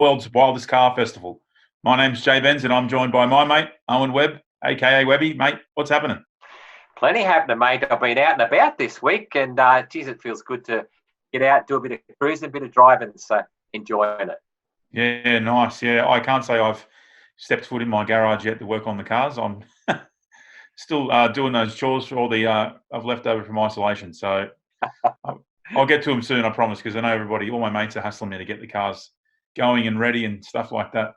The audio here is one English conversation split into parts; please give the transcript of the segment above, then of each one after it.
world's wildest car festival. My name's Jay Benz and I'm joined by my mate, Owen Webb, aka Webby. Mate, what's happening? Plenty happening, mate. I've been out and about this week and, geez, it feels good to get out, do a bit of cruising, a bit of driving, so enjoying it. Yeah, nice. Yeah, I can't say I've stepped foot in my garage yet to work on the cars. I'm still doing those chores for all the I've left over from isolation. So I'll get to them soon, I promise, because I know all my mates are hassling me to get the cars going and ready and stuff like that.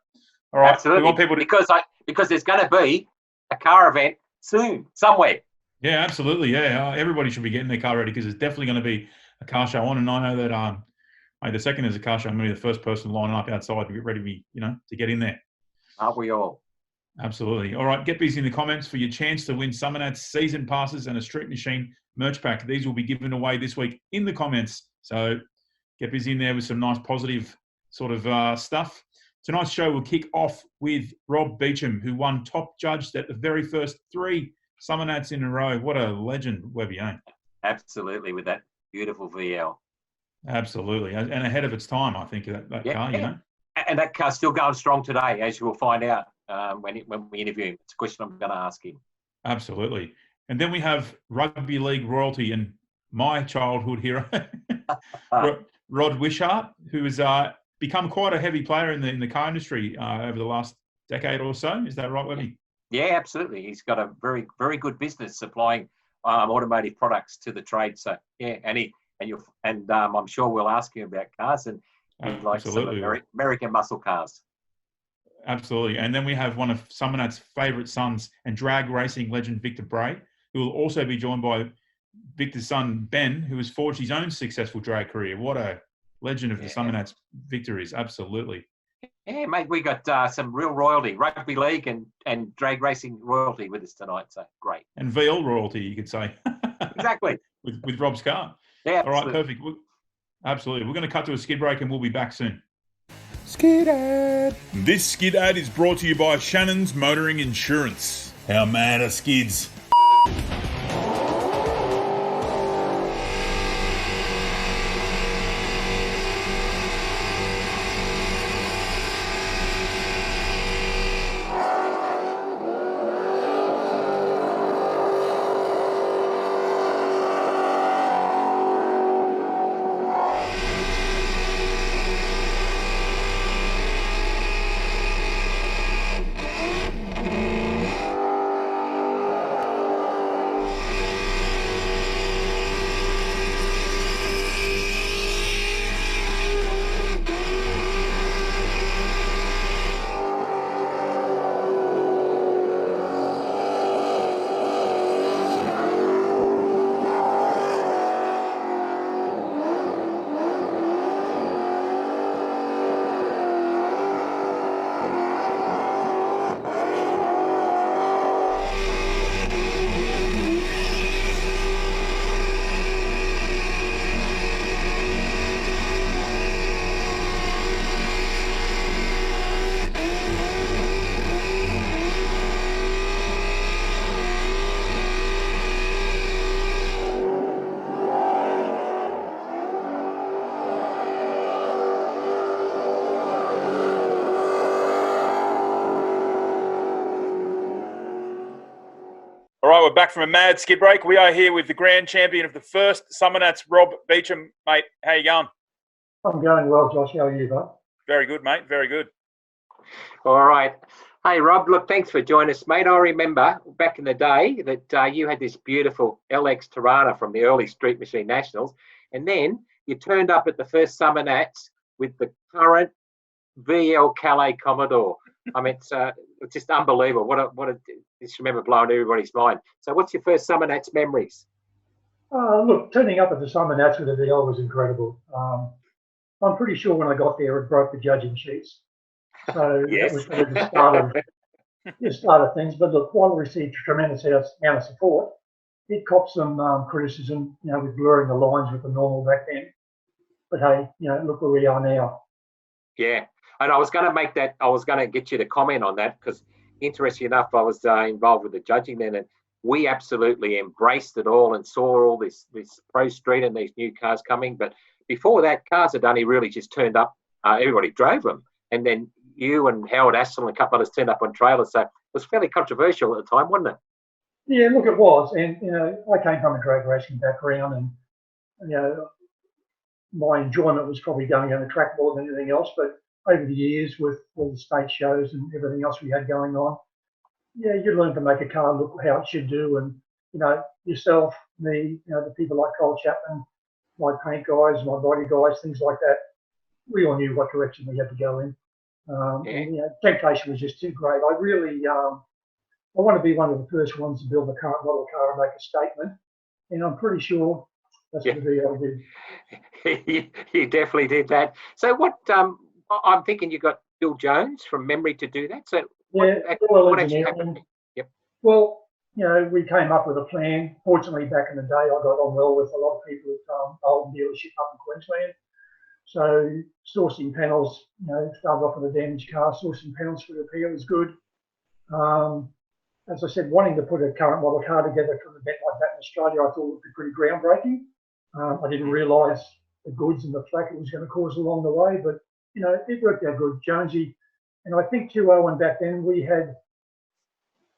All right. Absolutely. We want people to... because there's going to be a car event soon, somewhere. Yeah, absolutely. Yeah, everybody should be getting their car ready because there's definitely going to be a car show on. And I know that the second there's a car show, I'm going to be the first person lining up outside to get ready to get in there. Aren't we all? Absolutely. All right, get busy in the comments for your chance to win Summernats season passes and a Street Machine merch pack. These will be given away this week in the comments. So get busy in there with some nice positive sort of stuff. Tonight's show will kick off with Rob Beauchamp, who won top judged at the very first 3 Summernats in a row. What a legend, Webby, eh? Absolutely, with that beautiful VL. Absolutely. And ahead of its time, I think, that car, you know. And that car's still going strong today, as you will find out when we interview him. It's a question I'm going to ask him. Absolutely. And then we have Rugby League royalty and my childhood hero, Rob Wishart, who has become quite a heavy player in the car industry over the last decade or so. Is that right, Webby? Yeah, absolutely. He's got a very, very good business supplying automotive products to the trade. So yeah, and I'm sure we'll ask him about cars and like some American muscle cars. Absolutely. And then we have one of Summernats' favourite sons and drag racing legend Victor Bray, who will also be joined by Victor's son Ben, who has forged his own successful drag career. What a legend of the Summernats Victor is. Absolutely. Yeah, mate, we got some real royalty, rugby league and drag racing royalty with us tonight. So great. And VL royalty, you could say. Exactly. with Rob's car. Yeah, absolutely. All right, perfect. Absolutely. We're going to cut to a skid break and we'll be back soon. Skid ad. This skid ad is brought to you by Shannon's Motoring Insurance. How mad are skids? We're back from a mad skid break. We are here with the Grand Champion of the first Summernats, Rob Beauchamp. Mate, how you going? I'm going well, Josh. How are you, bud? Very good, mate. Very good. All right. Hey, Rob, look, thanks for joining us, mate. I remember back in the day that you had this beautiful LX Tirana from the early Street Machine Nationals, and then you turned up at the first Summernats with the current VL Calais Commodore. I mean, it's just unbelievable. What a just remember blowing everybody's mind. So what's your first Summernats memories? Look, turning up at the Summernats with a VL was incredible. I'm pretty sure when I got there, it broke the judging sheets. So yes. That was sort of the start of things. But look, while it received a tremendous amount of support, it copped some criticism, with blurring the lines with the normal back then. But hey, look where we are now. Yeah. And I was going to get you to comment on that because, interesting enough, I was involved with the judging then, and we absolutely embraced it all and saw all this Pro Street and these new cars coming. But before that, cars had only really just turned up. Everybody drove them, and then you and Howard Assel and a couple of us turned up on trailers. So it was fairly controversial at the time, wasn't it? Yeah, look, it was. And, I came from a drag racing background, and, my enjoyment was probably going on the track more than anything else. But over the years, with all the state shows and everything else we had going on, yeah, you learn to make a car look how it should do. And, yourself, me, the people like Cole Chapman, my paint guys, my body guys, things like that, we all knew what direction we had to go in. And, temptation was just too great. I really, I want to be one of the first ones to build a current model car and make a statement. And I'm pretty sure that's what I did. You definitely did that. So what, I'm thinking you got Bill Jones from memory to do that. So what actually happened? Yep. Well, we came up with a plan. Fortunately, back in the day, I got on well with a lot of people at old dealership up in Queensland. So sourcing panels, started off with a damaged car. Sourcing panels for repair was good. As I said, wanting to put a current model car together for an event like that in Australia, I thought would be pretty groundbreaking. I didn't realise the goods and the flack it was going to cause along the way, but it worked out good. Jonesy, and I think 201 back then we had,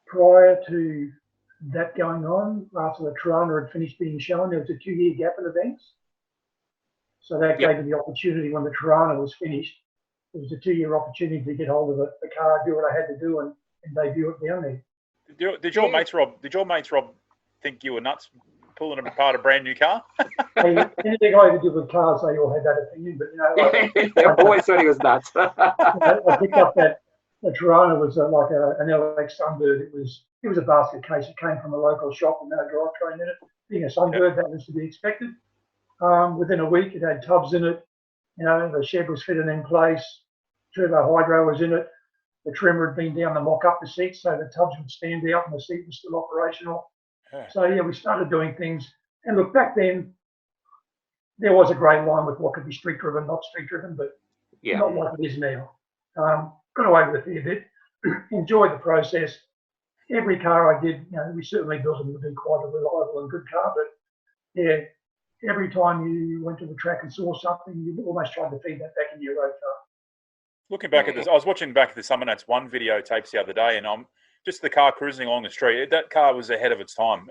prior to that going on, after the Toronto had finished being shown, there was a 2-year gap in events. So that gave me the opportunity when the Toronto was finished. It was a 2-year opportunity to get hold of the car, do what I had to do, and debut it down there. Did your mates Rob think you were nuts pulling apart a brand new car? Hey, anything I ever did with cars, they all had that opinion. But I always thought he was nuts. I picked up that the Toronto was like an LX Sunbird. It was a basket case. It came from a local shop with no drivetrain in it. Being a Sunbird, that was to be expected. Within a week, it had tubs in it. The shed was fitted in place. Turbo hydro was in it. The trimmer had been down to mock up the seats so the tubs would stand out and the seat was still operational. Yeah. So, we started doing things. And look, back then, there was a grey line with what could be street driven, not street driven, but not like it is now. Got away with it a bit. Enjoyed the process. Every car I did, we certainly built them to be quite a reliable and good car, but every time you went to the track and saw something, you almost tried to feed that back into your road car. Looking back at this, I was watching back at the Summernats 1 videotapes the other day, and I'm just the car cruising along the street. That car was ahead of its time.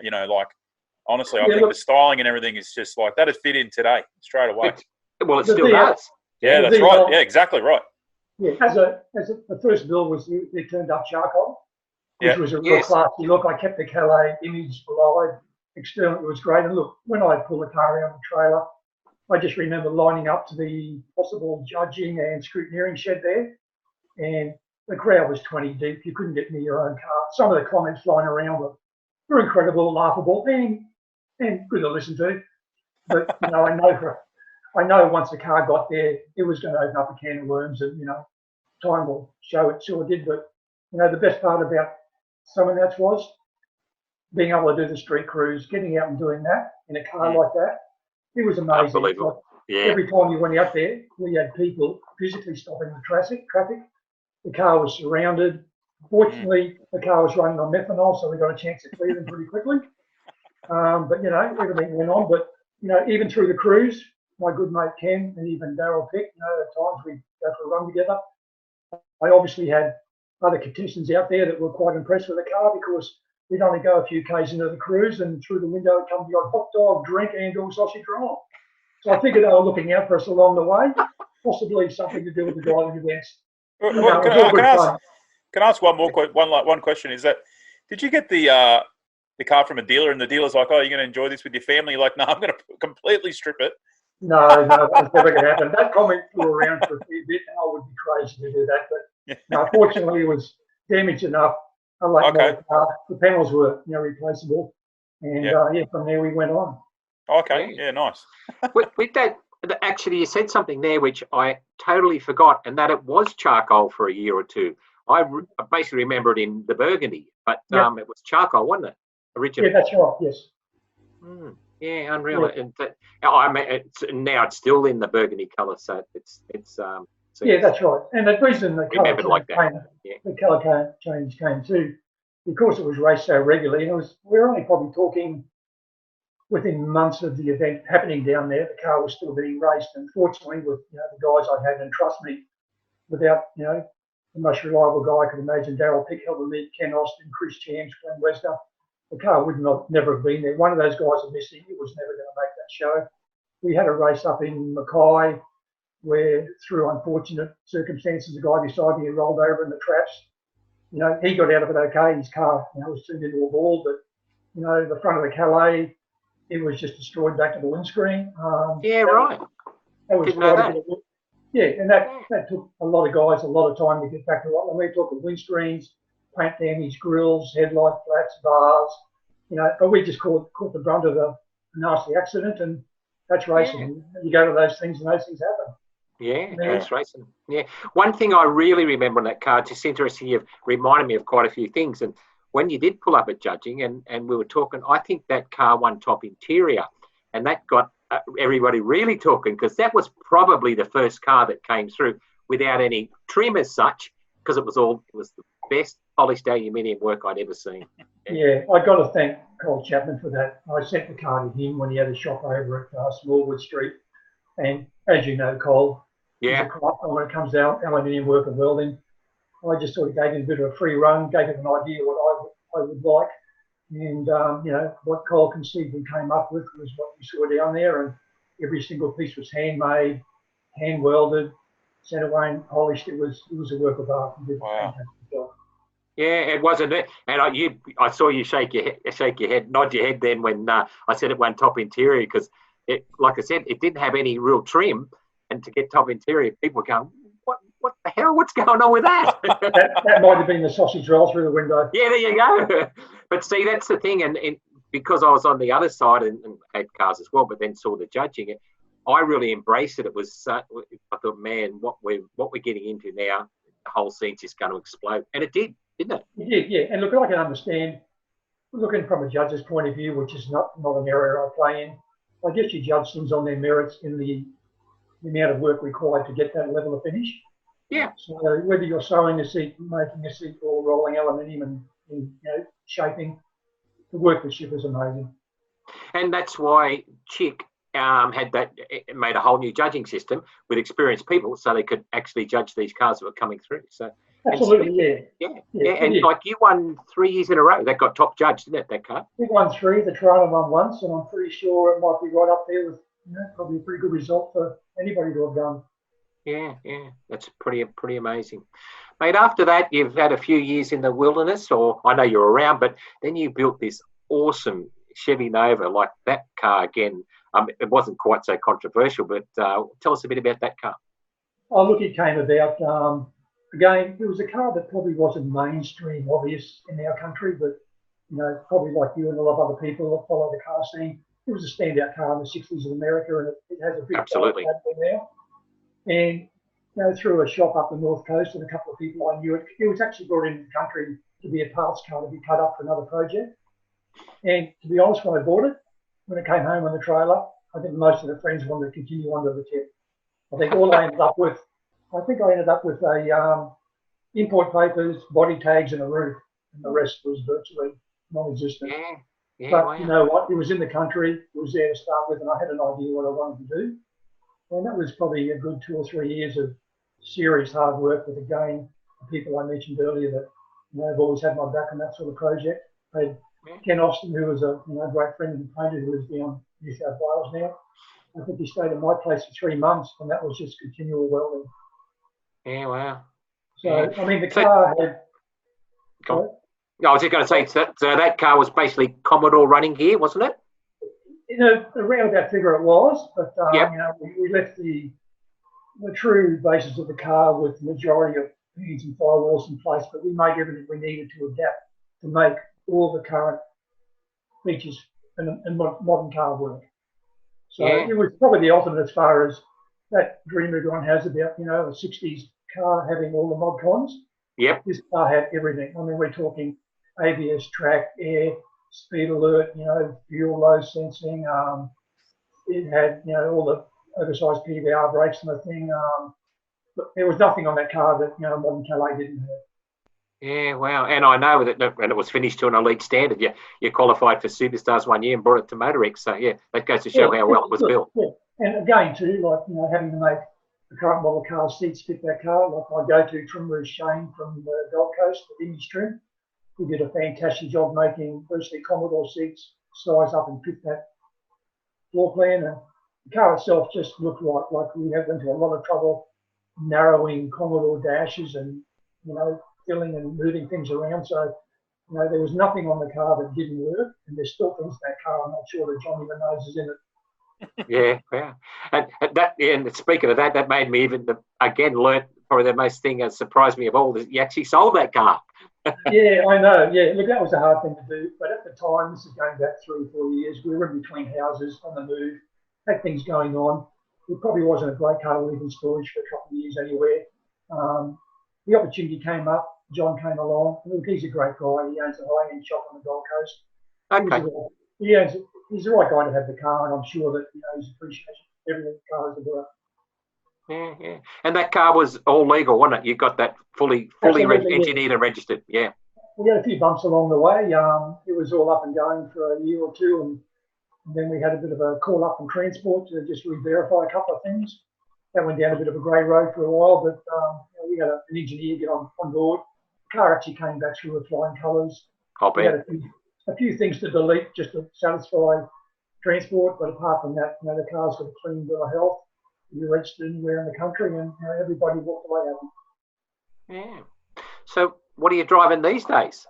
Honestly, I think the styling and everything is just like that. Would fit in today straight away. It still does. Yeah, that's right. Yeah, exactly right. Yeah, the first build was they turned up charcoal, which was a real classy look. I kept the Calais image alive. Externally, it was great. And look, when I pulled the car around the trailer, I just remember lining up to the possible judging and scrutineering shed there, and the crowd was 20 deep. You couldn't get near your own car. Some of the comments flying around were incredible, laughable, and good to listen to. But I know once the car got there, it was going to open up a can of worms, and time will show it. Sure did. But the best part about Summernats was being able to do the street cruise, getting out and doing that in a car like that. It was amazing. Unbelievable. Every time you went out there, we had people physically stopping the traffic. The car was surrounded. Fortunately, the car was running on methanol, so we got a chance to clear them pretty quickly. But everything went on. But even through the cruise, my good mate Ken and even Darryl Pick, at times we'd go for a run together. I obviously had other contestants out there that were quite impressed with the car because we'd only go a few k's into the cruise, and through the window would come the odd hot dog, drink, and/or sausage roll. So I figured they were looking out for us along the way, possibly something to do with the driving events. Can I ask one question? Is that, did you get the car from a dealer, and the dealer's like, "Oh, you're going to enjoy this with your family"? You're like, "No, I'm going to completely strip it." No, that was never going to happen. That comment flew around for a fair bit, and I would be crazy to do that. But no, fortunately, it was damaged enough. The panels were replaceable, and from there we went on. Okay, yeah, nice. with that, actually, you said something there which I totally forgot, and that it was charcoal for a year or two. I basically remember it in the Burgundy, but it was charcoal, wasn't it? Originally. Yeah, that's right. Yes. Yeah, unreal. Yeah. Now it's still in the Burgundy colour, so it's. Yeah, that's right. And the reason the colour change came too, because it was raced so regularly, and we're only probably talking within months of the event happening down there, the car was still being raced. And fortunately, with the guys I had, and trust me, without, the most reliable guy I could imagine, Darryl Pick, Helder Mead, Ken Austin, Chris Chams, Glenn Wester. The car would never have been there. One of those guys are missing. It was never going to make that show. We had a race up in Mackay where, through unfortunate circumstances, the guy beside me rolled over in the traps. He got out of it okay. His car, was turned into a ball, but, the front of the Calais, it was just destroyed back to the windscreen. Right. That was Didn't know that. And that took a lot of guys a lot of time to get back to it. When we're talking windscreens, paint damage, grills, headlight flaps, bars, but we just caught the brunt of a nasty accident, and that's racing. You go to those things and those things happen. Yeah, that's racing. Yeah. One thing I really remember on that car, just interesting, you've reminded me of quite a few things. And when you did pull up at judging and we were talking, I think that car won top interior, and that got everybody really talking, because that was probably the first car that came through without any trim as such, because it was the best polished aluminium work I'd ever seen. Yeah, I got to thank Cole Chapman for that. I sent the car to him when he had a shop over at Smallwood Street, and as you know, Cole, he's a craft when it comes to aluminium work and welding. I just sort of gave him a bit of a free run, gave him an idea what I would like, and what Cole conceived and came up with was what we saw down there, and every single piece was handmade, hand welded, sent away and polished. It was a work of art. He did a fantastic job. Yeah, it wasn't it. And I saw you shake your head, nod your head then when I said it won top interior, because like I said, it didn't have any real trim, and to get top interior, people were going, what the hell? What's going on with that? that might have been the sausage roll through the window. Yeah, there you go. But see, that's the thing, and because I was on the other side and had cars as well, but then saw the judging, I really embraced it. It was I thought, man, what we're getting into now, the whole scene's just going to explode, and it did, didn't it? It did, yeah. And look, I can understand, looking from a judge's point of view, which is not an area I play in. I guess you judge things on their merits in the amount of work required to get that level of finish. Yeah. So whether you're sewing a seat, making a seat, or rolling aluminium and shaping, the workmanship is amazing. And that's why Chick made a whole new judging system with experienced people, so they could actually judge these cars that were coming through. So absolutely, yeah. And like you won 3 years in a row. That got top judge, didn't it? That car. We won 3. The Toronto won once, and I'm pretty sure it might be right up there with probably a pretty good result for anybody to have done. Yeah, that's pretty amazing. Mate, after that, you've had a few years in the wilderness, or I know you're around, but then you built this awesome Chevy Nova, like that car again. It wasn't quite so controversial, but tell us a bit about that car. Oh, look, it came about, again, it was a car that probably wasn't mainstream obvious in our country, but, probably like you and a lot of other people that follow the car scene, it was a standout car in the 60s in America, and it has a big absolutely now. And through a shop up the North Coast and a couple of people I knew, it was actually brought into the country to be a parts car to be cut up for another project. And to be honest, when I bought it, when it came home on the trailer, I think most of the friends wanted to continue on to the tip. I think I ended up with a import papers, body tags, and a roof, and the rest was virtually non-existent. Yeah, but wow. You know what? It was in the country. It was there to start with, and I had an idea what I wanted to do. And that was probably a good 2 or 3 years of serious hard work with, again, the people I mentioned earlier that have always had my back on that sort of project. I had Ken Austin, who was a great friend and painter who lives down New South Wales now. I think he stayed at my place for 3 months, and that was just continual welding. Yeah, wow. So, I mean, the car had... I was just going to say, so that car was basically Commodore running gear, wasn't it? Around that figure it was, but we left the true basis of the car with the majority of pins and firewalls in place, but we made everything we needed to adapt to make all the current features and modern car work. So it was probably the ultimate as far as that dream everyone has about, a 60s car having all the mod cons. Yep. This car had everything. I mean, we're talking ABS, track, air, speed alert, fuel low sensing. It had, all the oversized PVR brakes and the thing. But there was nothing on that car that, modern Calais didn't have. Yeah, wow. And I know that when it was finished to an elite standard, you qualified for Superstars 1 year and brought it to Motor X. So, that goes to show how well it was built. Yeah. And again, too, like, having to make the current model car seats fit that car. Like my go-to trimmer is Shane from the Gold Coast, the Image Trim. He did a fantastic job making Bruce Commodore seats size up and fit that floor plan. And the car itself just looked like we went into a lot of trouble narrowing Commodore dashes and, filling and moving things around. So, there was nothing on the car that didn't work, and there's still things in that car I'm not sure that John even knows is in it. Yeah. And speaking of that made me even learn probably the most thing that surprised me of all is you actually sold that car. Yeah, I know. Yeah, look, that was a hard thing to do. But at the time, this is going back 3 or 4 years, we were in between houses on the move, had things going on. It probably wasn't a great car to leave in storage for a couple of years anywhere. The opportunity came up. John came along. Look, he's a great guy. He owns a high-end shop on the Gold Coast. Okay. He's the right guy to have the car, and I'm sure that he's appreciated everything the car is about. Yeah. And that car was all legal, wasn't it? You got that fully engineered and registered. Yeah. We had a few bumps along the way. It was all up and going for a year or two, and then we had a bit of a call up from transport to just re-verify a couple of things. That went down a bit of a grey road for a while, but we had an engineer get on board. The car actually came back through with flying colours. We had a few things to delete just to satisfy transport, but apart from that, the car's got a clean bill of health. You're registered anywhere in the country, and everybody walked away happy. Yeah. So, what are you driving these days?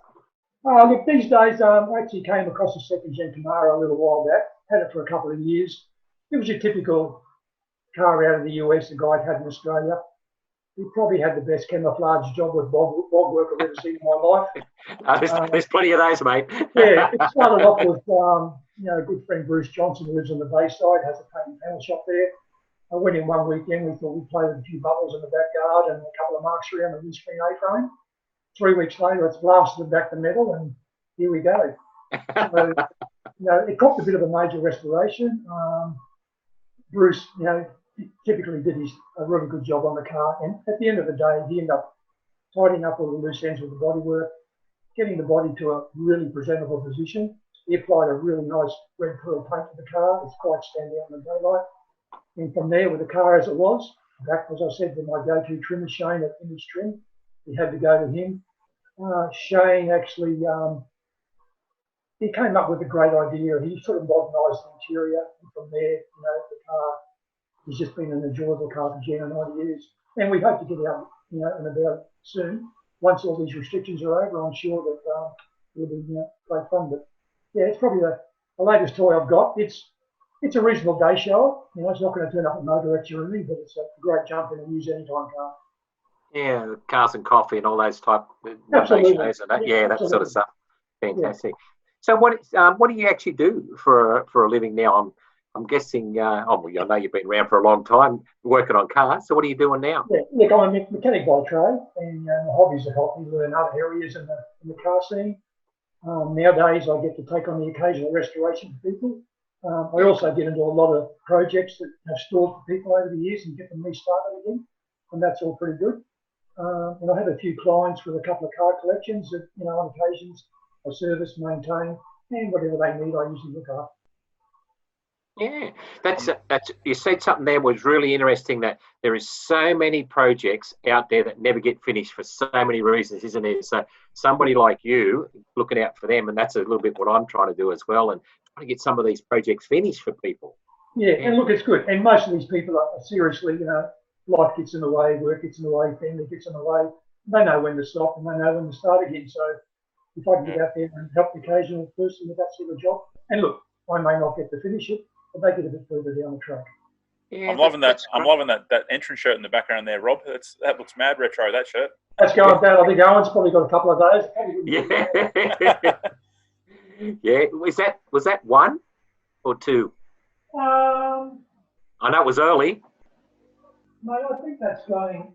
Look, these days, I actually came across a second-gen Camaro a little while back. Had it for a couple of years. It was your typical car out of the US the guy had in Australia. He probably had the best camouflage job with bog work I've ever seen in my life. There's plenty of those, mate. Yeah, it started off with a good friend Bruce Johnson, who lives on the Bayside, has a paint and panel shop there. I went in one weekend. We thought we'd play with a few bubbles in the backyard and a couple of marks around the windscreen A-frame. 3 weeks later, it's blasted back to metal, and here we go. So, it copped a bit of a major restoration. Bruce, typically did a really good job on the car, and at the end of the day, he ended up tidying up all the loose ends with the bodywork, getting the body to a really presentable position. He applied a really nice red pearl paint to the car. It's quite standout in the daylight. And from there, with the car as it was, back, as I said, to my go-to trimmer, Shane at Image Trim, we had to go to him. Shane actually, he came up with a great idea. He sort of modernised the interior, and from there, the car has just been an enjoyable car for Jen and I to use. And we hope to get out, and about soon. Once all these restrictions are over, I'm sure that it'll be great fun. But yeah, it's probably the latest toy I've got. It's a reasonable day shower. It's not going to turn up at Motor X or anything, but it's a great jump in and use anytime car. Yeah, cars and coffee and all those type of Absolutely. shows and that. Yeah, that sort of stuff. Fantastic. Yeah. So what do you actually do for a living now? I'm guessing. I know you've been around for a long time working on cars. So what are you doing now? Yeah, look, I'm a mechanic by trade, and my hobbies have helped me learn other areas in the car scene. Nowadays, I get to take on the occasional restoration for people. I also get into a lot of projects that have stalled for people over the years and get them restarted again, and that's all pretty good. And I have a few clients with a couple of car collections that, on occasions I service, maintain, and whatever they need, I usually look after. Yeah, that's you said something there was really interesting, that there is so many projects out there that never get finished for so many reasons, isn't there? So somebody like you looking out for them, and that's a little bit what I'm trying to do as well, and trying to get some of these projects finished for people. Yeah, and look, it's good. And most of these people are seriously, life gets in the way, work gets in the way, family gets in the way. They know when to stop and they know when to start again. So if I can get out there and help the occasional person with that sort of job, and look, I may not get to finish it, but they get a bit further down the track. Yeah, I'm loving that. I'm loving that entrance shirt in the background there, Rob. That looks mad retro, that shirt. That's going down. I think Owen's probably got a couple of those. Yeah. Yeah. Was that 1 or 2? I know it was early. Mate, I think that's going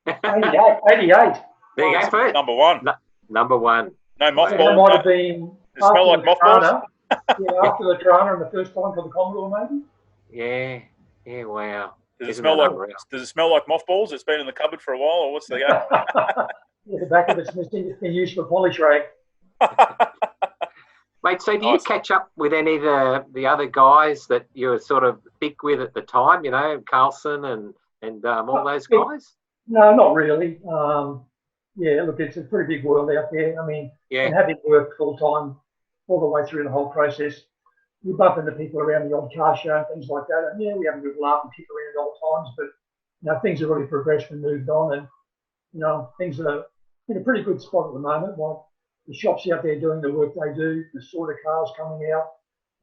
88. There you go, first. Number 1. Number 1. No mothballs. That might have been. Does it smell like mothballs? After the Trana and the first time for the Commodore, maybe. Yeah. Yeah. Wow. Does it smell like mothballs? It's been in the cupboard for a while, or what's the go? Yeah, the back of it's missing. It's been used for polish rag. Mate, so do you Nice. catch up with any of the other guys that you were sort of thick with at the time, Carlson and all those guys? No, not really. Yeah, look, it's a pretty big world out there. I mean, Yeah. and having worked full time all the way through the whole process, you bump into people around the odd car show and things like that. And yeah, we have a good laugh and kick around at all times, but things have really progressed and moved on, and things are in a pretty good spot at the moment. Like the shops out there doing the work they do, the sort of cars coming out,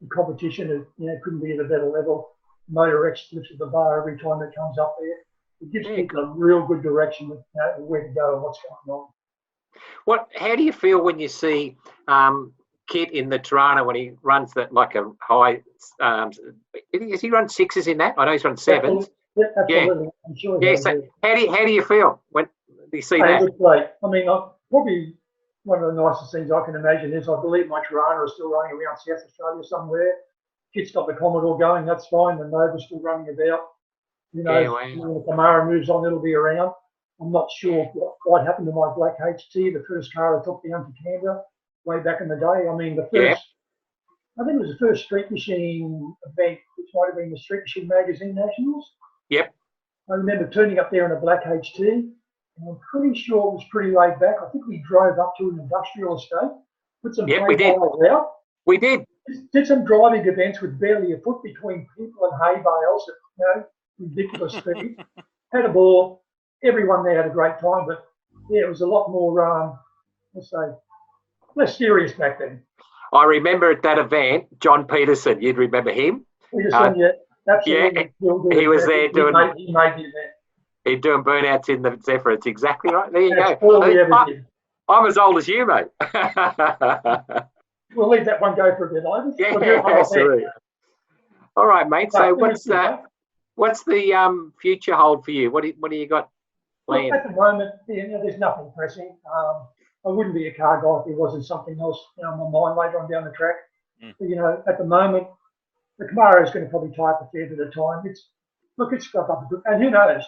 the competition, couldn't be at a better level. Motor X lifts the bar every time it comes up there. It gives people a real good direction of where to go and what's going on. How do you feel when you see Kit in the Tirana when he runs that like a high? Has he run sixes in that? I know he's run sevens. Absolutely. Yeah. I'm sure. Yeah. So how do you feel when you see that? It looks great. I mean, probably one of the nicest things I can imagine is I believe my Tirana is still running around South Australia somewhere. Kit's got the Commodore going. That's fine. The Nova's still running about. When the Camaro moves on, it'll be around. I'm not sure what quite happened to my black HT, the first car I took down to Canberra way back in the day. I mean, I think it was the first Street Machine event, which might have been the Street Machine Magazine Nationals. Yep. I remember turning up there in a black HT, and I'm pretty sure it was pretty laid back. I think we drove up to an industrial estate, put some hay bales out. We did. Did some driving events with barely a foot between people and hay bales at ridiculous speed. Had a ball. Everyone there had a great time, but yeah, it was a lot more, less serious back then. I remember at that event, John Peterson. You'd remember him. Peterson, absolutely. Yeah, he was there doing. He made the event. He's doing burnouts in the Zephyr. It's exactly right. There you That's go. all we ever did. I'm as old as you, mate. We'll leave that one go for a bit, Ivan. Yeah, absolutely. All right, mate. So what's the future hold for you? What do you got planned? At the moment, there's nothing pressing. I wouldn't be a car guy if there wasn't something else on my mind later on down the track. But, at the moment, the Camaro is going to probably tie up a fair bit of time. It's got up a good, and who knows?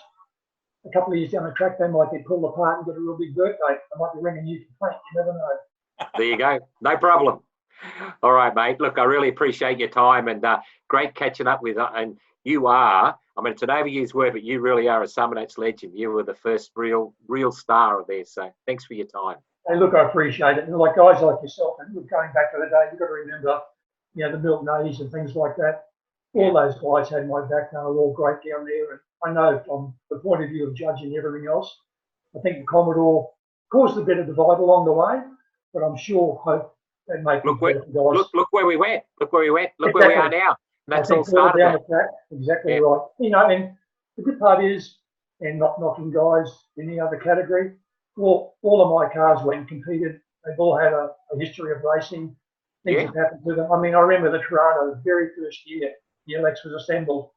A couple of years down the track, they might get pulled apart and get a real big birthday. They might be ringing you complaint. You never know. There you go. No problem. All right, mate. Look, I really appreciate your time and great catching up with. And you are, I mean, it's an overused word, but you really are a Summernats legend. You were the first real star of there. So thanks for your time. Hey, look, I appreciate it. And like guys like yourself, and going back to the day, you've got to remember, the Milton A's and things like that. All those guys had my back. They were all great down there. And I know from the point of view of judging everything else, I think the Commodore caused a bit of divide along the way, but I'm sure hope they make look where we went. Look where we went. Look where we are now. And that's all started down the track. Exactly right. And the good part is, and not knocking guys in any other category, all of my cars went and competed. They've all had a history of racing. Things have happened to them. I mean, I remember the Tirana, the very first year the LX was assembled.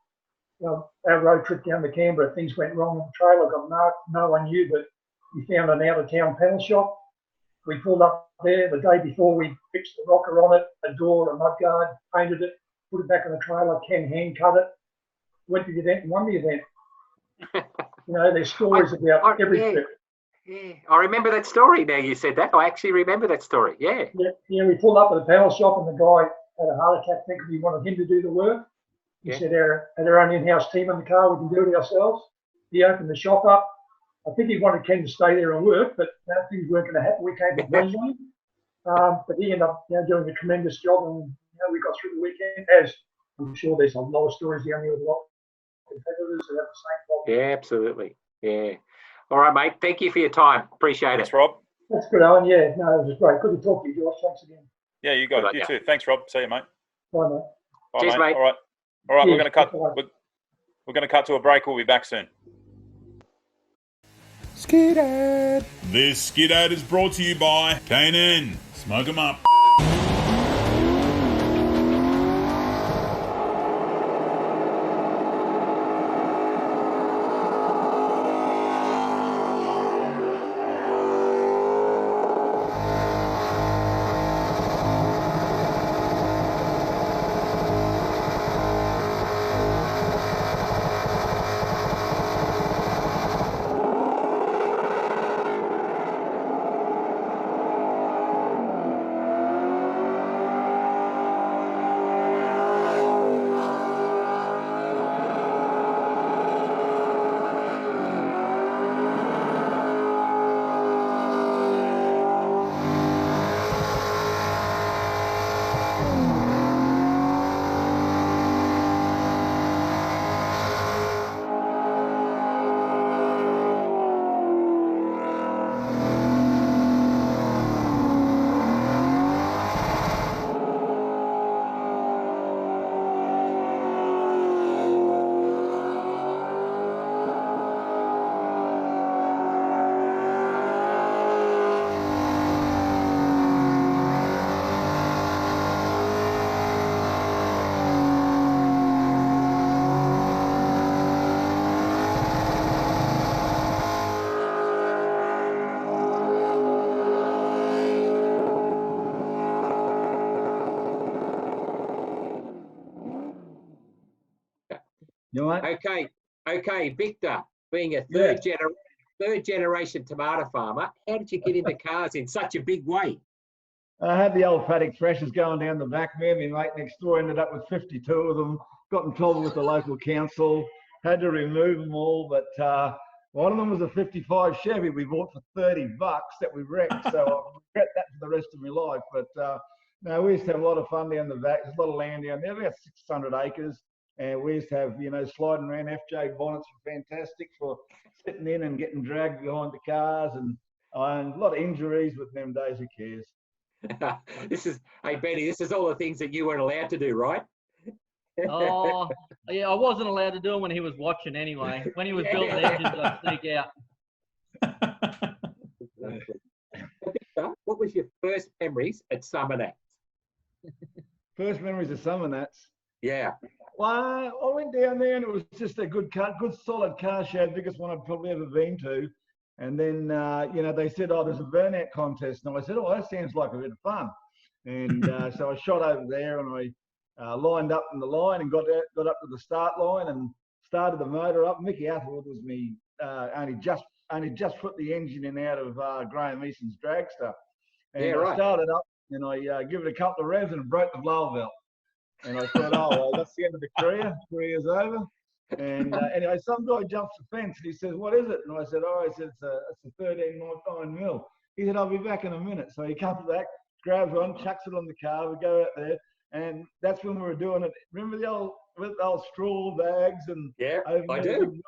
Our road trip down to Canberra, things went wrong in the trailer. Got no one knew, but we found an out-of-town panel shop. We pulled up there the day before. We fixed the rocker on it, a door, a mudguard, painted it, put it back in the trailer. Ken hand cut it. Went to the event and won the event. There's stories about every trip. Yeah, I remember that story. Now you said that, I actually remember that story. Yeah. Yeah. We pulled up at the panel shop, and the guy had a heart attack thinking we wanted him to do the work. He said, "Had our own in-house team in the car. We can do it ourselves." He opened the shop up. I think he wanted Ken to stay there and work, but things weren't going to happen. We came to Queensland, but he ended up doing a tremendous job, and we got through the weekend. As I'm sure there's a lot of stories down there with a lot of competitors that have the same problem. Yeah, absolutely. Yeah. All right, mate. Thank you for your time. Appreciate Thanks, it. Rob. That's good, Owen. Yeah, no, it was great. Good to talk to you, Josh. Thanks again. Yeah, you got it. You too. Thanks, Rob. See you, mate. Bye, mate. Bye, Cheers, mate. All right. We're Cheers. going to cut. We're going to cut to a break. We'll be back soon. Skid Ad. This Skid Ad is brought to you by K&N. Smoke 'em up. You all right? Okay, Victor, being a third generation tomato farmer, how did you get into cars in such a big way? I had the old paddock threshers going down the back there. My mate next door ended up with 52 of them. Got in trouble with the local council. Had to remove them all, but one of them was a 55 Chevy we bought for $30 that we wrecked. So I regret that for the rest of my life. But no, we used to have a lot of fun down the back. There's a lot of land down there, about 600 acres. And we used to have, sliding around FJ bonnets were fantastic for sitting in and getting dragged behind the cars, and a lot of injuries with them days. Who cares? Hey Benny, this is all the things that you weren't allowed to do, right? Oh, yeah, I wasn't allowed to do it when he was watching anyway. When he was building the engines, I'd sneak out. Victor, what was your first memories at Summernats? First memories of Summernats? Yeah. Well, I went down there and it was just a good solid car show, biggest one I've probably ever been to. And then, they said, oh, there's a burnout contest. And I said, oh, that sounds like a bit of fun. And so I shot over there and I lined up in the line and got up to the start line and started the motor up. Mickey Atherwood was me, only just put the engine in out of Graham Eason's dragster. And I started up and I give it a couple of revs and broke the blower valve. And I thought, oh, well, that's the end of the career. Career's over. And anyway, some guy jumps the fence and he says, what is it? And I said, it's a 13.9 mil. He said, I'll be back in a minute. So he comes back, grabs one, chucks it on the car. We go out there. And that's when we were doing it. Remember the old straw bags? And I do.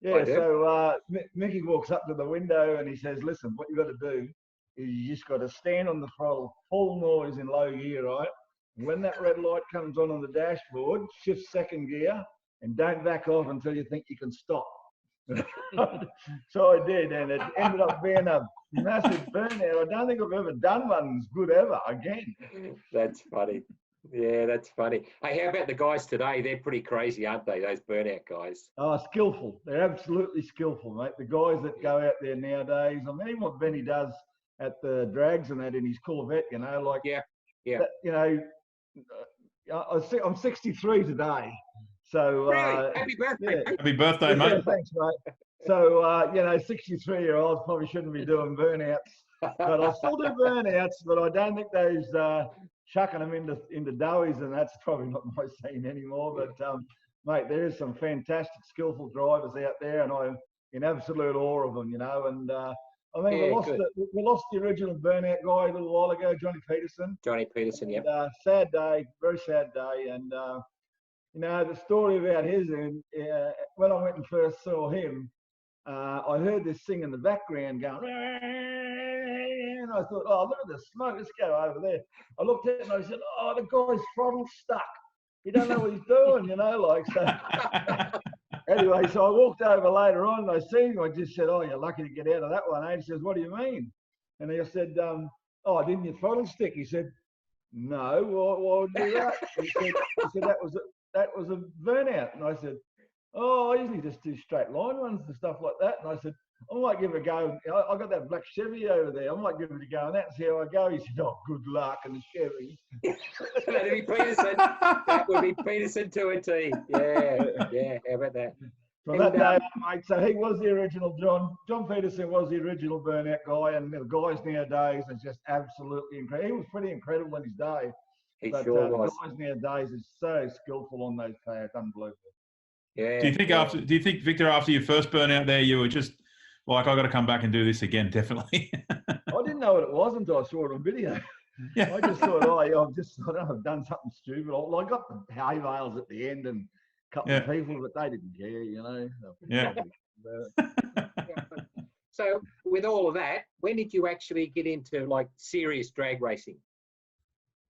Yeah, so Mickey walks up to the window and he says, listen, what you got to do is you just got to stand on the throttle, full noise in low gear, right? When that red light comes on the dashboard, shift second gear and don't back off until you think you can stop. So I did, and it ended up being a massive burnout. I don't think I've ever done one as good ever again. That's funny. Yeah, that's funny. Hey, how about the guys today? They're pretty crazy, aren't they, those burnout guys? Oh, skillful. They're absolutely skillful, mate. The guys that go out there nowadays, I mean, what Benny does at the drags and that in his Corvette, like, that, I'm 63 today. So, really? Happy birthday. Yeah. Happy birthday, mate. Thanks, mate. So, 63-year-olds probably shouldn't be doing burnouts, but I still do burnouts, but I don't think those chucking them into doughies, and that's probably not my scene anymore. But, mate, there is some fantastic, skillful drivers out there, and I'm in absolute awe of them, and I mean, we lost the original burnout guy a little while ago, Johnny Peterson. Yeah. Sad day, very sad day. And, the story about his, when I went and first saw him, I heard this thing in the background going, and I thought, oh, look at the smoke, let's go over there. I looked at it and I said, oh, the guy's throttle's stuck. He don't know what he's doing, so. Anyway, so I walked over later on and I seen him. I just said, oh, you're lucky to get out of that one, eh? He says, what do you mean? And I said, oh, didn't your throttle stick? He said, no, why would you do that? He said that was a burnout. And I said, oh, I usually just do straight line runs and stuff like that. And I said, I might give it a go. I got that black Chevy over there. I might give it a go and that and see how I go. He said, oh, good luck in the Chevy. That'd be Peterson. That would be Peterson to a T. Yeah. How about that? From that day, mate. So he was the original John Peterson was the original burnout guy, and the guys nowadays are just absolutely incredible. He was pretty incredible in his day. He sure was. The guys nowadays are so skillful on those cars, unbelievable. Yeah. Do you think Victor, after your first burnout there, you were just like, I got to come back and do this again, definitely? I didn't know what it was until I saw it on video. Yeah. I just thought, I've done something stupid. I got the hay bales at the end and a couple of people, but they didn't care, Yeah. So with all of that, when did you actually get into like serious drag racing?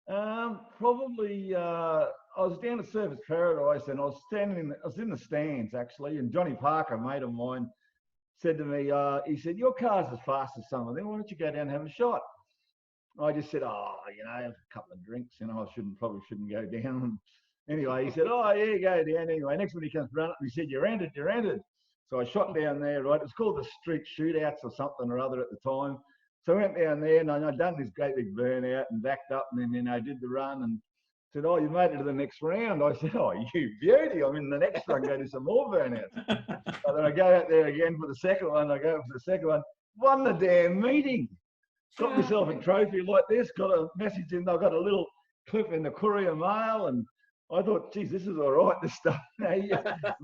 Probably I was down at Service Paradise and I was in the stands actually, and Johnny Parker, a mate of mine, said to me, he said, your car's as fast as some of them, why don't you go down and have a shot? I just said, a couple of drinks, I probably shouldn't go down. Anyway, he said, oh yeah, go down anyway. Next one he comes running up and he said, you're entered. So I shot down there, right? It was called the Street Shootouts or something or other at the time. So I went down there and I'd done this great big burnout and backed up and then, did the run. And Said, oh, you made it to the next round. I said, oh, you beauty. I'm in the next round, go do some more burnouts. So then I go out there again for the second one. I go for the second one. Won the damn meeting. Got myself a trophy like this. Got a message in. I got a little clip in the Courier Mail, and I thought, geez, this is all right. This stuff. I'm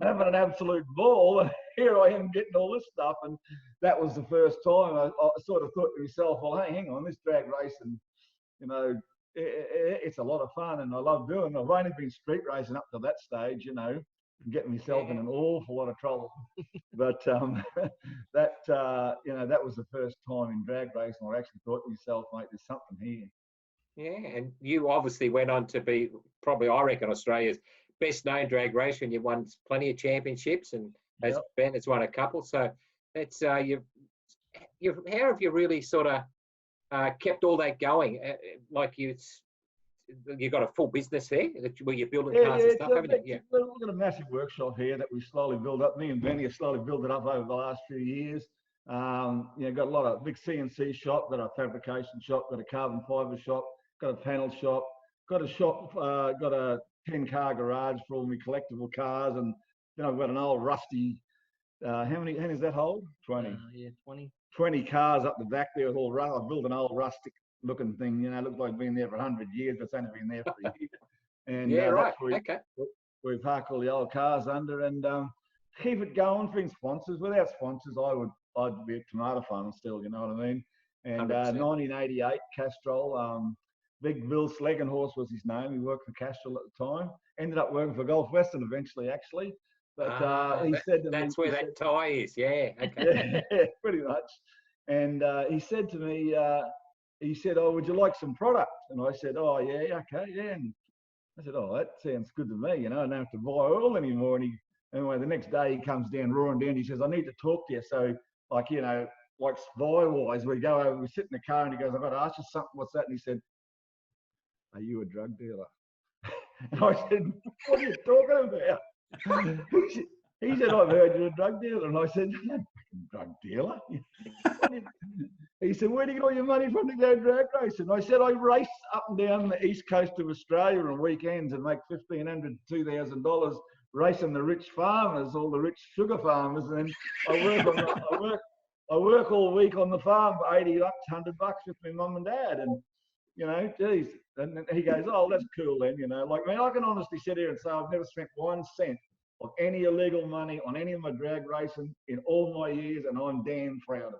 having an absolute ball, and here I am getting all this stuff. And that was the first time I sort of thought to myself, well, hey, hang on, this drag racing, you know, it's a lot of fun, and I love doing it. I've only been street racing up to that stage, you know, and getting myself in an awful lot of trouble. But that, you know, that was the first time in drag racing where I actually thought to myself, mate, there's something here. Yeah, and you obviously went on to be probably, I reckon, Australia's best known drag racer, and you won plenty of championships, and as Ben has won a couple. So that's how have you really sort of kept all that going? Like you've got a full business there where you're building cars and stuff, haven't you? Yeah. We've got a massive workshop here that we slowly build up. Me and Benny have slowly built it up over the last few years. You know, got a lot of big CNC shop, got a fabrication shop, got a carbon fibre shop, got a panel shop, got a shop, got a 10-car garage for all my collectible cars, and then I've got an old rusty. How many does that hold? 20. Yeah, 20. 20 cars up the back there with all rust. I built an old rustic looking thing, you know, looked like been there for 100 years, but it's only been there for a year. And yeah, right. That's we park all the old cars under, and keep it going for sponsors. Without sponsors, I'd be a tomato farmer still, you know what I mean? And 1988, Castrol, Big Bill Slegenhorse was his name. He worked for Castrol at the time. Ended up working for Gulf Western eventually, actually. But he said to me, that's where that tie is. Yeah, okay. Yeah, pretty much. And he said to me, he said, oh, would you like some product? And I said, oh, yeah, okay, yeah. And I said, oh, that sounds good to me, you know, I don't have to buy oil anymore. And anyway, the next day he comes down, roaring down, he says, I need to talk to you. So, like, you know, like spy-wise, we go over, we sit in the car, and he goes, I've got to ask you something, what's that? And he said, are you a drug dealer? And I said, what are you talking about? He said, I've heard you're a drug dealer. And I said, I'm not a fucking drug dealer. He said, where do you get all your money from to go drag racing? I said, I race up and down the east coast of Australia on weekends and make $1,500 to $2,000 racing the rich farmers, all the rich sugar farmers. And then I work all week on the farm for $80, $100 with my mum and dad. And, you know, geez. And he goes, oh, that's cool then, you know. Like, I mean, I can honestly sit here and say I've never spent 1 cent of any illegal money on any of my drag racing in all my years, and I'm damn proud of it.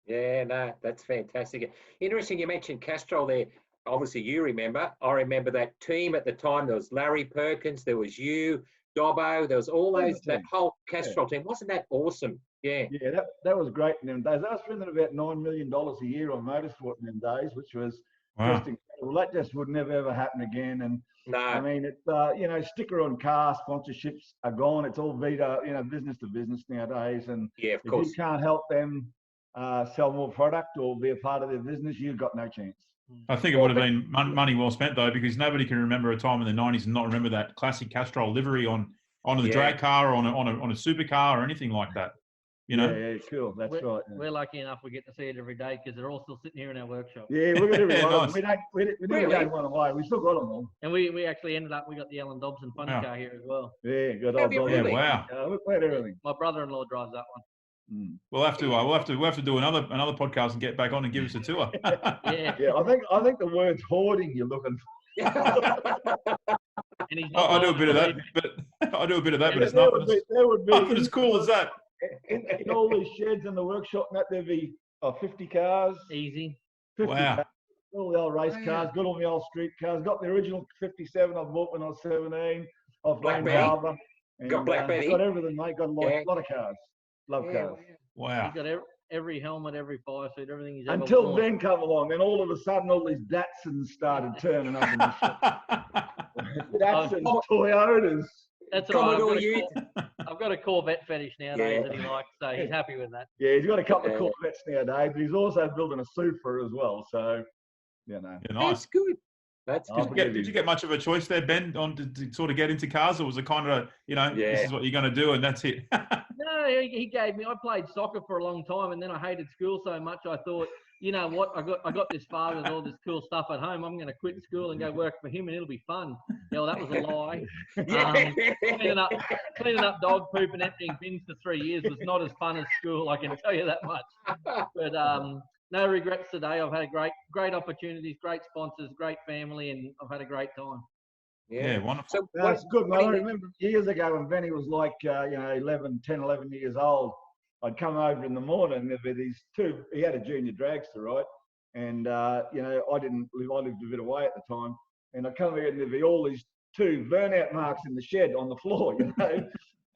Yeah, no, that's fantastic. Interesting you mentioned Castrol there. Obviously, you remember. I remember that team at the time. There was Larry Perkins, there was you, Dobbo, there was all those, that whole Castrol team. Wasn't that awesome? Yeah. Yeah, that was great in them days. I was spending about $9 million a year on motorsport in them days, which was just incredible. That just would never, ever happen again. And no, I mean, it's, you know, sticker on car sponsorships are gone. It's all Vita, you know, business to business nowadays. And yeah, of course, if you can't help them sell more product or be a part of their business, you've got no chance. I think it would have been money well spent, though, because nobody can remember a time in the 90s and not remember that classic Castrol livery on the drag car or on a supercar or anything like that. You know? Yeah, cool. That's right. Yeah. We're lucky enough we get to see it every day because they're all still sitting here in our workshop. Yeah, we've got every one. Nice. We never gave one away. We still got them all. And we actually ended up, we got the Alan Dobson funny car here as well. Yeah, good old Dobson. Really? Yeah, wow. We've played everything. My brother-in-law drives that one. We'll have to do another podcast and get back on and give us a tour. Yeah. Yeah, I think the word's hoarding you're looking for. And he's I do a bit of that, but it's nothing as cool as that. In all these sheds in the workshop, and that there'd be 50 cars. Easy. 50 Wow. cars, all the old race cars, got all the old street cars. Got the original 57 I bought when I was 17 off Lane Harbour. Got Black Betty. Got everything, mate. Got a lot of cars. Love cars. Wow. He's got every helmet, every fire suit, everything he's ever Until worn. Ben come along, and all of a sudden, all these Datsuns started turning up in the shop. Datsuns, Toyotas. That's what I've got a Corvette fetish nowadays that he likes, so he's happy with that. Yeah, he's got a couple of Corvettes nowadays, but he's also building a Supra as well. So, you know. Yeah, nice. That's good. That's Oh, good. Did you get much of a choice there, Ben, on to sort of get into cars, or was it kind of, this Yeah. is what you're going to do and that's it? No, he gave me. I played soccer for a long time, and then I hated school so much. I thought, you know what? I got this father with all this cool stuff at home. I'm going to quit school and go work for him, and it'll be fun. Yeah, well, that was a lie. Cleaning up dog poop and emptying bins for 3 years was not as fun as school. I can tell you that much. But no regrets today. I've had great opportunities, great sponsors, great family, and I've had a great time. Yeah, wonderful. So That's good, mate. I remember years ago when Benny was like, 11 years old, I'd come over in the morning and there'd be these two, he had a junior dragster, right? And, I lived a bit away at the time. And I'd come over and there'd be all these two burnout marks in the shed on the floor, And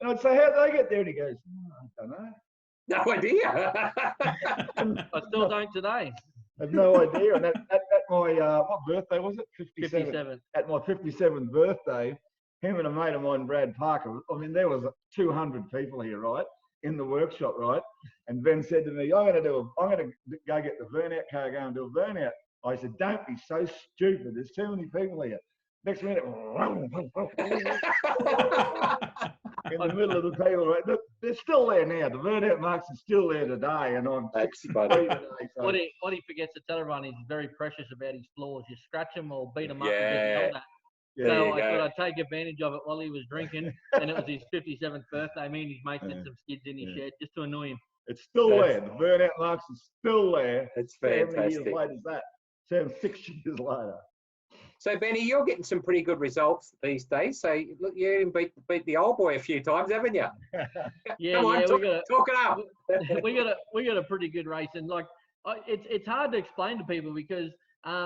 I'd say, how did they get there? And he goes, I don't know. No idea. I still don't today. I have no idea. And at my, what birthday was it? 57. At my 57th birthday, him and a mate of mine, Brad Parker, I mean, there was 200 people here, right, in the workshop, right? And Ben said to me, I'm going to go get the burnout car, go and do a burnout. I said, don't be so stupid. There's too many people here. Next minute, in the middle of the table, right? They're still there now. The burnout marks are still there today, and I'm 63 today. So. What he forgets to tell everyone, he's very precious about his flaws. You scratch them or beat them up, Yeah. you get yelled at. Yeah, So I thought I'd take advantage of it while he was drinking, and it was his 57th birthday. Me and his mates had some skids in his shed just to annoy him. It's still there. The burnout marks are still there. It's How many fantastic. years later is that? 6 years later. So, Benny, you're getting some pretty good results these days. So, look, you beat the old boy a few times, haven't you? Yeah, Come on, talk it up. we got a pretty good race, and it's hard to explain to people because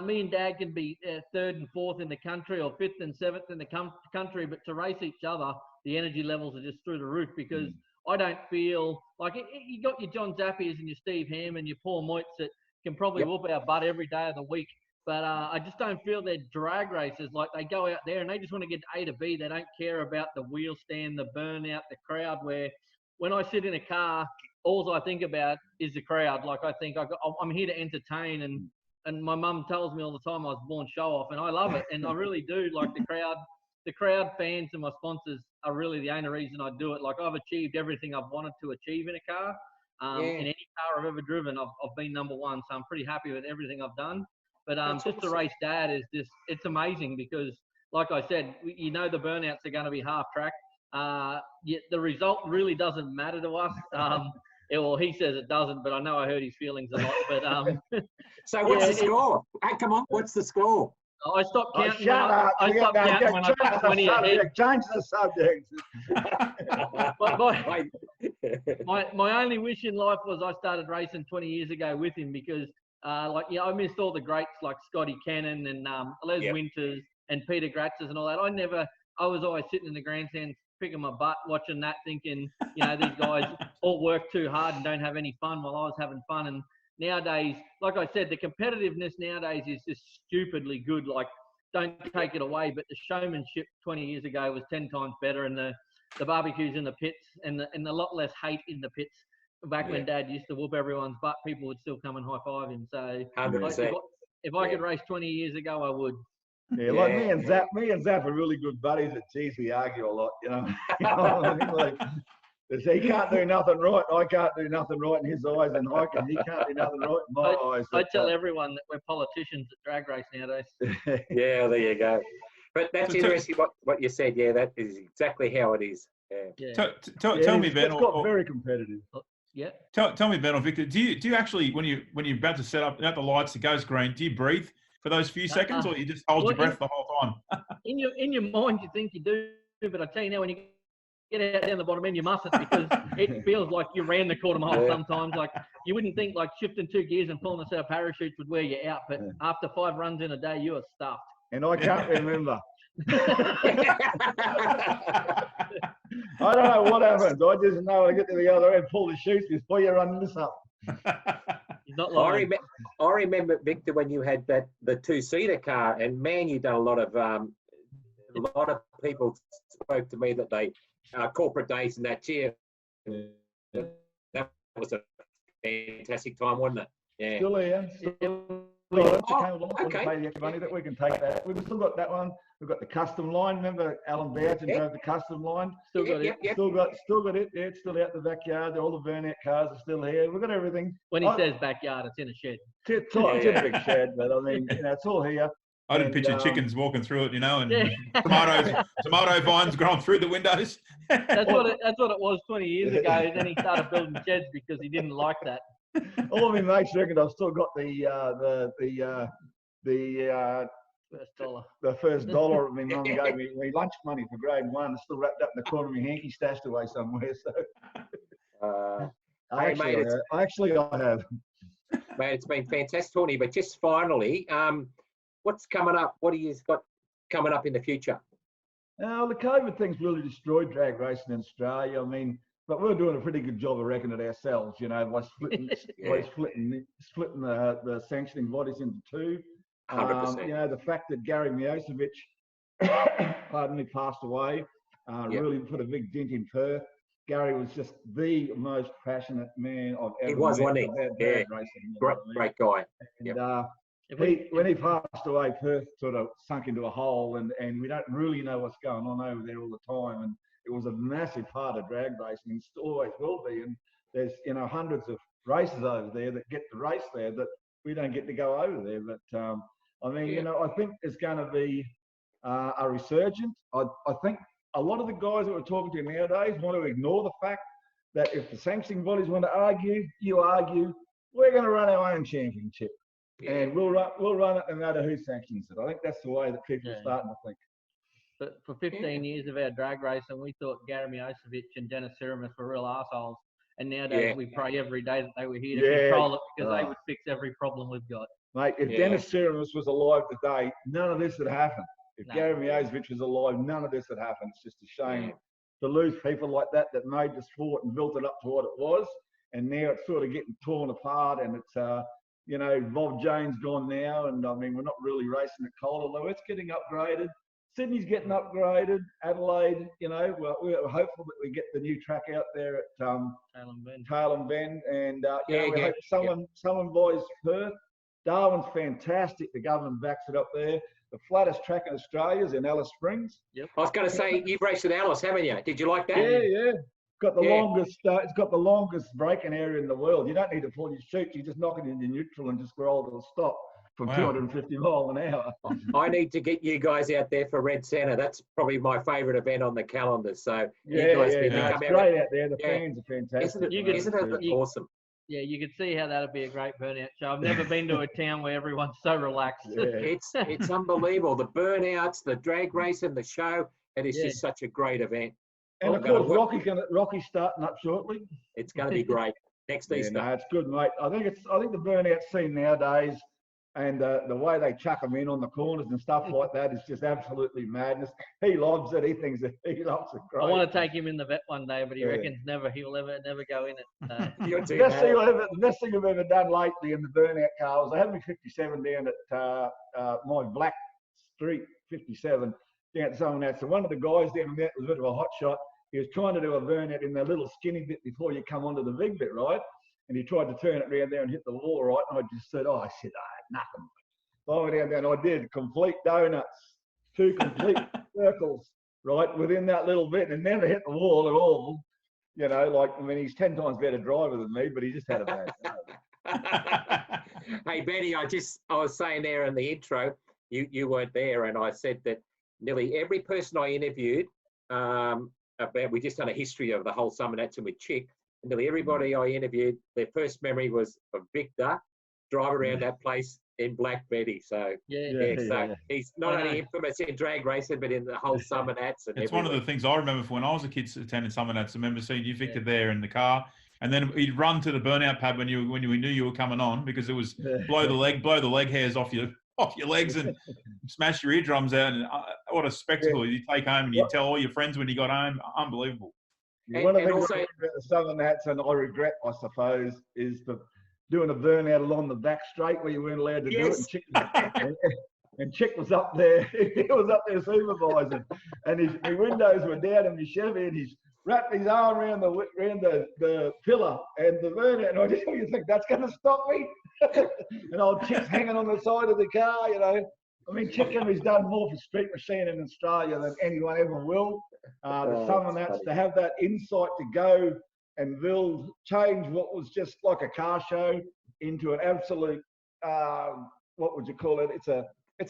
me and Dad can be third and fourth in the country or fifth and seventh in the country, but to race each other, the energy levels are just through the roof because I don't feel like you got your John Zappiers and your Steve Ham and your Paul Moyts that can probably whoop our butt every day of the week. But I just don't feel they're drag races. Like they go out there and they just want to get A to B. They don't care about the wheel stand, the burnout, the crowd. Where when I sit in a car, all I think about is the crowd. Like I think I'm here to entertain, and my mum tells me all the time I was born show off, and I love it. And I really do like the crowd. The crowd, fans, and my sponsors are really the only reason I do it. Like I've achieved everything I've wanted to achieve in a car. In any car I've ever driven, I've been number one. So I'm pretty happy with everything I've done. But just to race Dad is just, it's amazing because, like I said, the burnouts are going to be half track. The result really doesn't matter to us. Well, he says it doesn't, but I know I hurt his feelings a lot. But so what's the score? Hey, come on, what's the score? I stopped counting. Shut up! I stopped counting when I put 20 ahead. Change the subject. My only wish in life was I started racing 20 years ago with him because, I missed all the greats like Scotty Cannon and Les Winters and Peter Gratzes and all that. I was always sitting in the grandstand picking my butt watching that thinking, these guys all work too hard and don't have any fun while I was having fun. And nowadays, like I said, the competitiveness nowadays is just stupidly good. Like, don't take it away, but the showmanship 20 years ago was 10 times better, and the barbecues in the pits and a lot less hate in the pits. Back when Dad used to whoop everyone's butt, people would still come and high five him. So 100%. if I could race 20 years ago, I would. Yeah, like me and Zap are really good buddies. It's easy, we argue a lot, he can't do nothing right, I can't do nothing right in his eyes, and he can't do nothing right in my eyes. I tell everyone that we're politicians at drag race nowadays. Yeah, there you go. But that's interesting what you said. Yeah, that is exactly how it is. Yeah. Tell me, Ben. It's got very competitive. Yeah. Tell me, Ben or Victor, do you actually, when you're about to set up the lights, it goes green, do you breathe for those few seconds, or you just hold your breath the whole time? in your mind, you think you do, but I tell you now, when you get out down the bottom end, you mustn't, because it feels like you ran the quarter mile sometimes. Like you wouldn't think like shifting 2 gears and pulling a set of parachutes would wear you out, but after 5 runs in a day, you are stuffed. And I can't remember. I don't know what happens. I just know when I get to the other end, pull the chutes before you run into something. He's not lying. I remember, Victor, when you had the 2-seater car, and man, you done a lot of people spoke to me that they corporate days in that chair. That was a fantastic time, wasn't it? Yeah. Still here. It okay. Pay the extra money that we can take that. We've still got that one. We've got the custom line. Remember Alan Bouchamp drove the custom line? Still got it. Still got it. Yeah, it's still out the backyard. All the Burnett cars are still here. We've got everything. When he says backyard, it's in a shed. It's a big shed, but I mean, it's all here. I didn't picture chickens walking through it, and tomato vines growing through the windows. That's what it was 20 years ago. And then he started building sheds because he didn't like that. All of my mates reckon I've still got the first dollar my mum gave me lunch money for grade 1. It's still wrapped up in the corner of my hanky, stashed away somewhere. So I have. Mate, it's been fantastic, Tony. But just finally, what's coming up? What do you got coming up in the future? Now, the COVID thing's really destroyed drag racing in Australia. I mean, but we're doing a pretty good job of reckoning it ourselves, by splitting the sanctioning bodies into two. 100%. The fact that Gary Miosevich, passed away, really put a big dent in Perth. Gary was just the most passionate man I've ever met. He was, wasn't he? Yeah. Racing, great guy. And when he passed away, Perth sort of sunk into a hole, and we don't really know what's going on over there all the time. And it was a massive part of drag racing, and still always will be. And there's hundreds of races over there that get to race there that we don't get to go over there. But I think there's going to be a resurgence. I think a lot of the guys that we're talking to nowadays want to ignore the fact that if the sanctioning bodies want to argue, you argue. We're going to run our own championship, and we'll run it no matter who sanctions it. I think that's the way that people are starting to think. But for 15 years of our drag racing, we thought Gary Miosevich and Dennis Sirimus were real assholes. And nowadays we pray every day that they were here to control it because they would fix every problem we've got. Mate, if Dennis Sirimus was alive today, none of this would happen. If Gary Miosevich was alive, none of this would happen. It's just a shame to lose people like that made the sport and built it up to what it was. And now it's sort of getting torn apart, and it's, Bob Jane's gone now, and I mean, we're not really racing at Colt, although it's getting upgraded. Sydney's getting upgraded. Adelaide, we're hopeful that we get the new track out there at Tail and Bend, and we hope someone buys Perth. Darwin's fantastic. The government backs it up there. The flattest track in Australia is in Alice Springs. Yep. I was going to say, you've raced at Alice, haven't you? Did you like that? Yeah. Got the longest. It's got the longest braking area in the world. You don't need to pull your chutes. You just knock it into neutral and just roll to a stop from 250 miles an hour. I need to get you guys out there for Red Centre. That's probably my favourite event on the calendar. So it's great out there. The fans are fantastic. Isn't it awesome? Yeah, you could see how that'd be a great burnout show. I've never been to a town where everyone's so relaxed. It's unbelievable. The burnouts, the drag racing, the show. It is just such a great event. And of course, Rocky's starting up shortly. It's going to be great next Easter. No, it's good, mate. I think the burnout scene nowadays, and the way they chuck them in on the corners and stuff like that is just absolutely madness. He loves it. He thinks he loves it. Great. I want to take him in the vet one day, but he reckons he'll ever go in it. The best thing I've ever done lately in the burnout car was I had my 57 down at my Black Street 57 down at Summernats. So one of the guys down there was a bit of a hot shot. He was trying to do a burnout in the little skinny bit before you come onto the big bit, right? And he tried to turn it around there and hit the wall, right? And I just said, I had nothing. So I went down there and I did complete donuts, 2 complete circles, right, within that little bit, and never hit the wall at all. He's 10 times better driver than me, but he just had a bad day. Hey, Benny, I was saying there in the intro, you weren't there, and I said that nearly every person I interviewed, we just done a history of the whole Summernats and with Chick. Nearly everybody I interviewed, their first memory was of Victor driving around that place in Black Betty. So he's not only infamous in drag racing, but in the whole Summernats. It's one of the things I remember from when I was a kid attending Summernats. I remember seeing you, Victor, there in the car, and then he'd run to the burnout pad when you knew you were coming on, because it was blow the leg hairs off your legs and smash your eardrums out. And what a spectacle! You take home and you tell all your friends when you got home. Unbelievable. One of the things about the Summernats, and I regret, I suppose, is doing a burnout along the back straight where you weren't allowed to do it. And Chick was up there. He was up there supervising, and his windows were down in his Chevy, and his wrapped his arm around the pillar and the burnout. And I just you think that's going to stop me? And old Chick's hanging on the side of the car, you know. I mean, Chick Henry's done more for street machine in Australia than anyone ever will. The Summernats, to have that insight to go and build, change what was just like a car show into an absolute, what would you call it? It's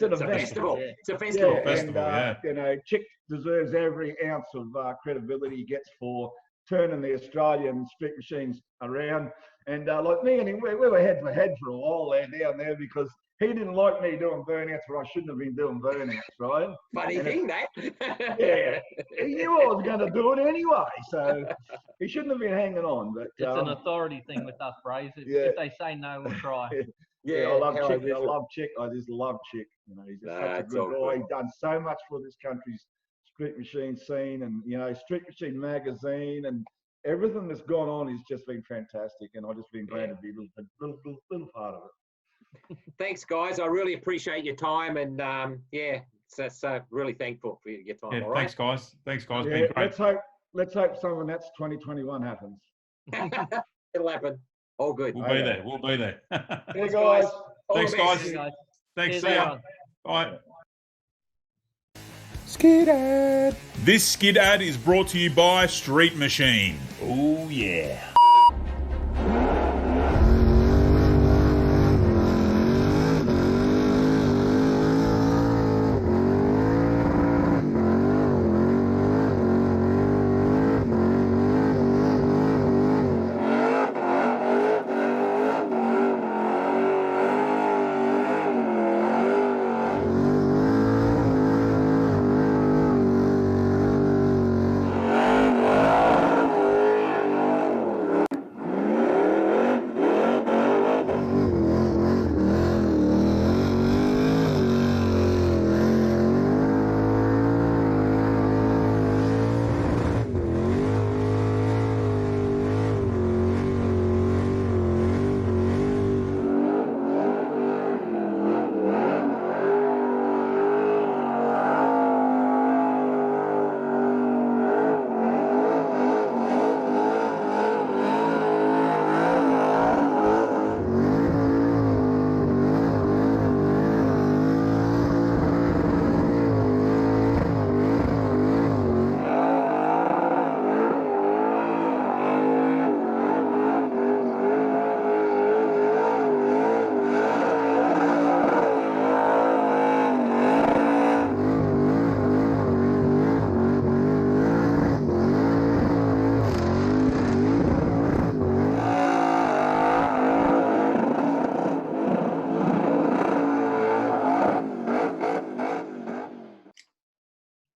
an event. Festival. Yeah. It's a festival. And, you know, Chick deserves every ounce of credibility he gets for turning the Australian street machines around. And like me and him, we were head to head for a while there down there because he didn't like me doing burnouts where I shouldn't have been doing burnouts, right? Funny thing, that. Yeah. He knew I was going to do it anyway, so he shouldn't have been hanging on. But it's an authority thing with us, Brays. If they say no, we'll try. Yeah, I love Chick. I love Chick. I just love Chick. You know, he's just such a good guy. He's done so much for this country's street machine scene, and you know, Street Machine magazine, and everything that's gone on has just been fantastic. And I've just been glad to be a little part of it. Thanks, guys. I really appreciate your time, and so really thankful for your time. Yeah, all right? Thanks, guys. Thanks, guys. Yeah, Been great. Let's hope Summernats 2021 happens. It'll happen. All good. We'll be there. We'll be there. Hey guys. Thanks, guys. Thanks. See ya. Bye. Skid ad. This skid ad is brought to you by Street Machine. Oh yeah.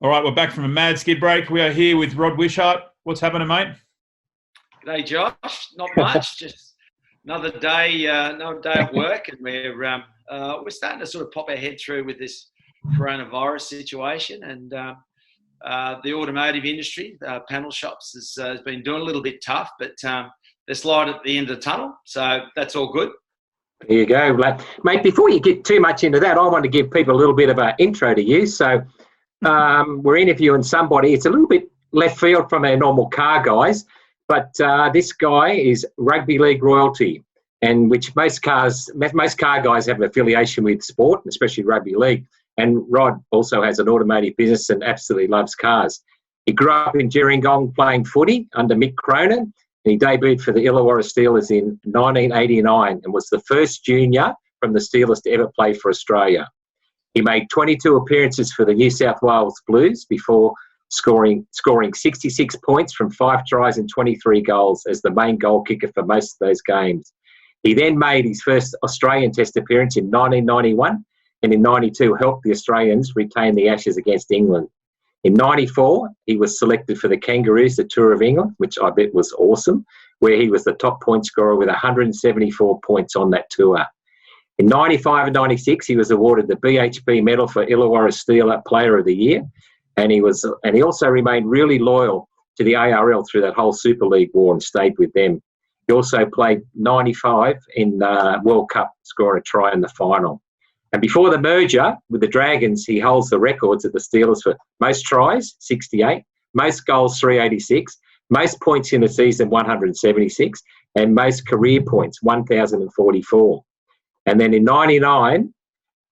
All right, we're back from a mad skid break. We are here with Rob Wishart. What's happening, mate? G'day, Josh. Not much. Just another day at work, and we're starting to sort of pop our head through with this coronavirus situation, and the automotive industry, panel shops, has been doing a little bit tough, but there's light at the end of the tunnel, so that's all good. There you go, mate. Before you get too much into that, I want to give people a little bit of an intro to you. So we're interviewing somebody. It's a little bit left field from our normal car guys, but this guy is rugby league royalty, and which most car guys have an affiliation with sport, especially rugby league. And Rod also has an automotive business and absolutely loves cars. He grew up in Gerringong playing footy under Mick Cronin, and he debuted for the Illawarra Steelers in 1989 and was the first junior from the Steelers to ever play for Australia. He made 22 appearances for the New South Wales Blues before scoring 66 points from 5 tries and 23 goals as the main goal kicker for most of those games. He then made his first Australian Test appearance in 1991, and in 92 helped the Australians retain the Ashes against England. In 94, he was selected for the Kangaroos, the Tour of England, which I bet was awesome, where he was the top point scorer with 174 points on that tour. In 95 and 96, he was awarded the BHP medal for Illawarra Steeler Player of the Year, and he also remained really loyal to the ARL through that whole Super League war and stayed with them. He also played 95 in the World Cup, scoring a try in the final. And before the merger with the Dragons, he holds the records at the Steelers for most tries, 68, most goals, 386, Most points in a season, 176, and most career points, 1,044. And then in 99,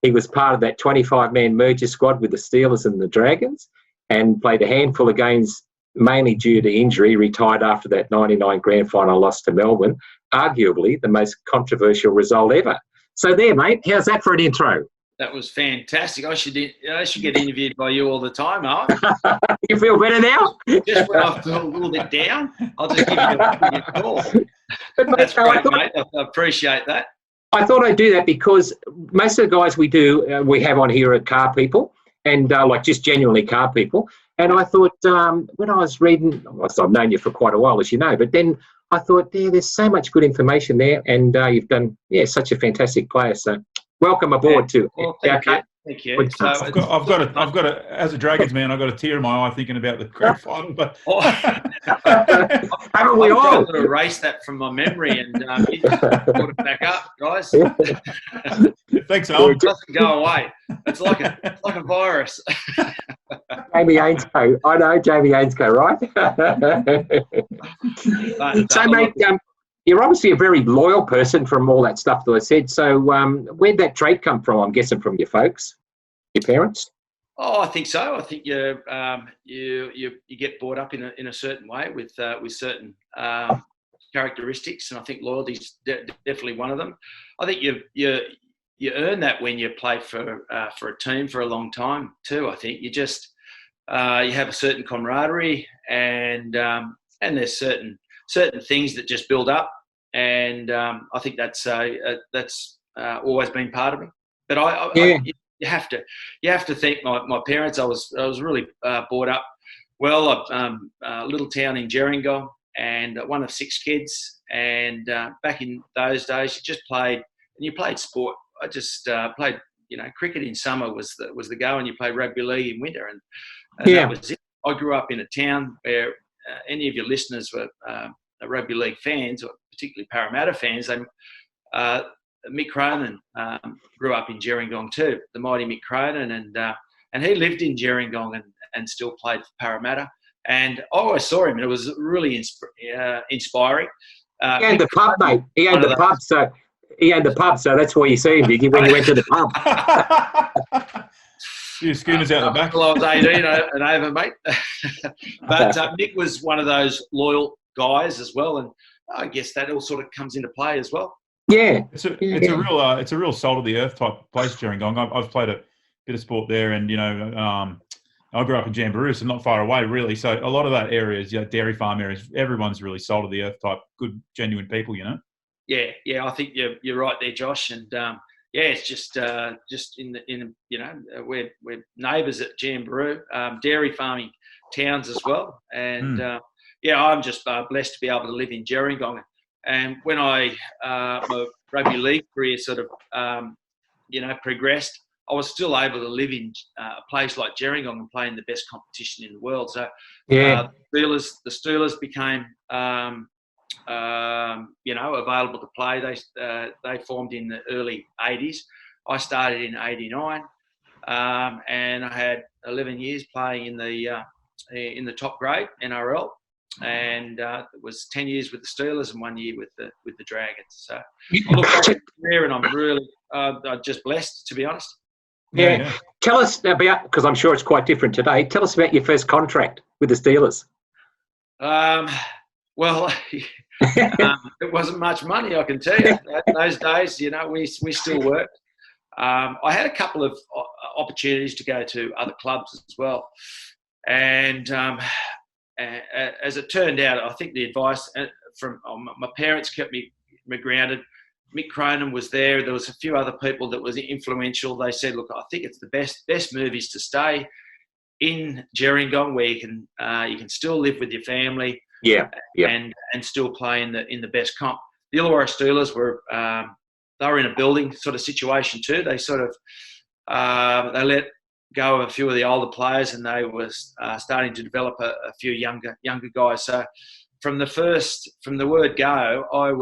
he was part of that 25-man merger squad with the Steelers and the Dragons and played a handful of games, mainly due to injury, retired after that 99 grand final loss to Melbourne, arguably the most controversial result ever. So there, mate, how's that for an intro? That was fantastic. I should get interviewed by you all the time, Mark. You feel better now? Just when I feel a little bit down, I'll just give you a call. But, That's great, mate. I appreciate that. I thought I'd do that because most of the guys we have on here are car people and like just genuinely car people. And I thought when I was reading, I've known you for quite a while, as you know, but then I thought, there's so much good information there, and you've done, such a fantastic player. So welcome aboard to. Well, thank you. Thank you. So I've got a, as a Dragons man, I've got a tear in my eye thinking about the grand final. But haven't we all? I'm going to erase that from my memory and you just put it back up, guys. Thanks, Alan. It doesn't go away. It's like a virus. Jamie Ainscough. I know Jamie Ainscough, right? So, mate, you're obviously a very loyal person from all that stuff that I said. So where'd that trait come from? I'm guessing from your folks, your parents? Oh, I think so. I think you get brought up in a certain way with certain characteristics, and I think loyalty's definitely one of them. I think you earn that when you play for a team for a long time too. I think you just you have a certain camaraderie, and there's certain things that just build up, and I think that's always been part of me. But you have to thank my parents. I was really brought up well. A little town in Gerringong, and one of 6 kids. And back in those days, you played sport. I just played, cricket in summer was the go, and you played rugby league in winter, and that was it. I grew up in a town where any of your listeners were rugby league fans, or particularly Parramatta fans. Mick Cronin grew up in Gerringong too, the mighty Mick Cronin, and he lived in Gerringong and still played for Parramatta. And I always saw him, and it was really inspiring. He owned the pub, mate. He owned the pub, so he owned the pub, so that's why you see him, Vicky, when you went to the pub. Few schooners out the back. Well, I was 18 and over, mate. But Mick was one of those loyal guys as well, and I guess that all sort of comes into play as well. Yeah, it's a real salt of the earth type place, Gerringong. I've played a bit of sport there, and I grew up in Jamboree, so not far away really. So a lot of that area is dairy farm areas. Everyone's really salt of the earth type, good, genuine people, Yeah, I think you're right there, Josh, and it's just in we're neighbours at Jamboree, dairy farming towns as well, and I'm just blessed to be able to live in Gerringong. And when my rugby league career sort of progressed, I was still able to live in a place like Gerringong and play in the best competition in the world. So the Steelers became available to play. They formed in the early 80s. I started in 89, and I had 11 years playing in the top grade NRL, and it was 10 years with the Steelers and 1 year with the Dragons. So I look back at there, and I'm really just blessed, to be honest. Yeah. Tell us about, because I'm sure it's quite different today. Tell us about your first contract with the Steelers. Well, it wasn't much money, I can tell you. In those days, we still worked. I had a couple of opportunities to go to other clubs as well. And as it turned out, I think the advice from my parents kept me grounded. Mick Cronin was there. There was a few other people that was influential. They said, look, I think it's the best move is to stay in Gerringong, where you can still live with your family. Yeah. And still play in the best comp. The Illawarra Steelers were they were in a building sort of situation too. They sort of they let go of a few of the older players, and they were starting to develop a few younger guys. So from the word go, I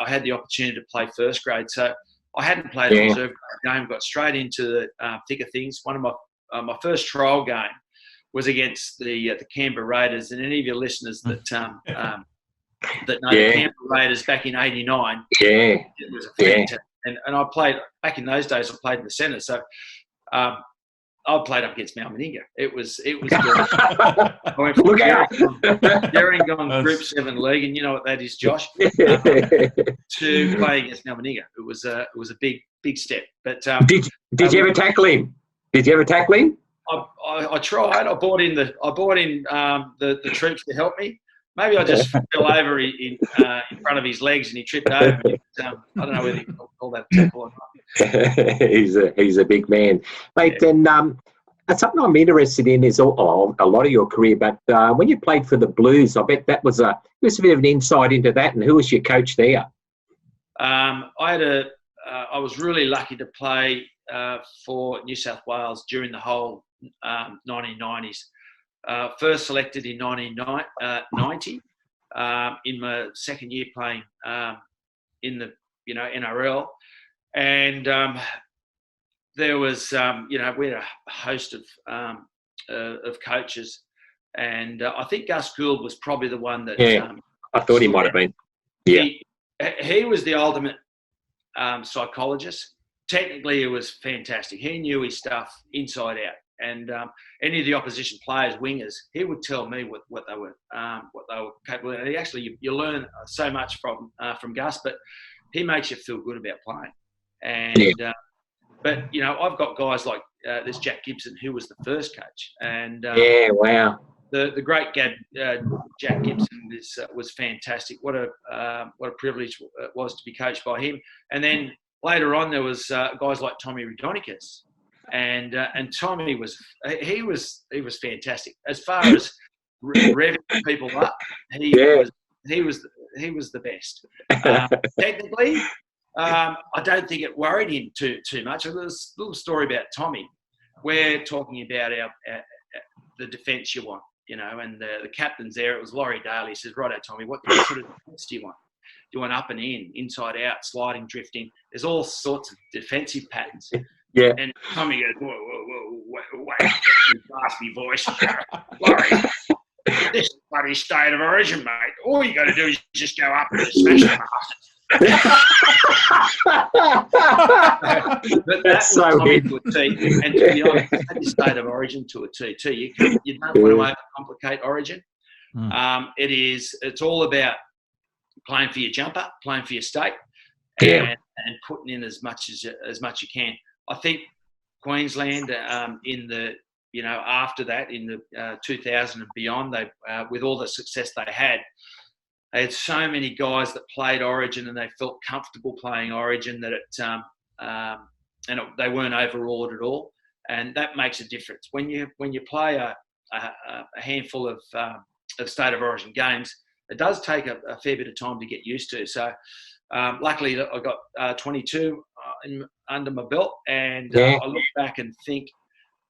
had the opportunity to play first grade. So I hadn't played a reserve game, got straight into the thick of things. One of my first trial game was against the Canberra Raiders, and any of your listeners that that know the Canberra Raiders back in '89, it was a fantastic. And I played back in those days. I played in the centre, so I played up against Mount Meninga. It was good. I went from Gerringong Group 7 League, and you know what that is, Josh, to playing against Mount Meninga. It was a big step. But did you ever tackle him? Did you ever tackle him? I tried. I brought in the troops to help me. Maybe I just fell over in front of his legs and he tripped over me. I don't know whether you call that a tackle or not. He's a big man, mate. Yeah. And something I'm interested in is a lot of your career. But when you played for the Blues, I bet that was a bit of an insight into that. And who was your coach there? I was really lucky to play for New South Wales during the whole 1990s. First selected in 1990 in my second year playing in the NRL, and there was we had a host of coaches, and I think Gus Gould was probably the one that I thought he might have been. Yeah, he was the ultimate psychologist. Technically, it was fantastic. He knew his stuff inside out. And any of the opposition players, wingers, he would tell me what they were capable of. And actually, you learn so much from Gus, but he makes you feel good about playing. And but I've got guys like there's Jack Gibson, who was the first coach, and wow, the great Jack Gibson was fantastic. What a privilege it was to be coached by him. And later on, there was guys like Tommy Raudonikis. And Tommy was fantastic as far as revving people up. He was the best. Technically, I don't think it worried him too much. There's a little story about Tommy. We're talking about the defence you want, and the captain's there. It was Laurie Daly. He says, "Righto, Tommy, what sort of defence do you want? Do you want up and in, inside out, sliding, drifting? There's all sorts of defensive patterns." Yeah. And Tommy goes, whoa, wait, raspy voice. Laurie, this is bloody state of origin, mate. All you got to do is just go up and smash the bastards. But that's so Tommy to a T. And to be honest, that is state of origin to a T too. You don't want to overcomplicate origin. It's all about playing for your jumper, playing for your state, and putting in as much as you can. I think Queensland in the after that in the 2000 and beyond, they with all the success they had so many guys that played Origin and they felt comfortable playing Origin that they weren't overawed at all, and that makes a difference when you play a handful of state of origin games. It does take a fair bit of time to get used to. So luckily I got 22 under my belt, and I look back and think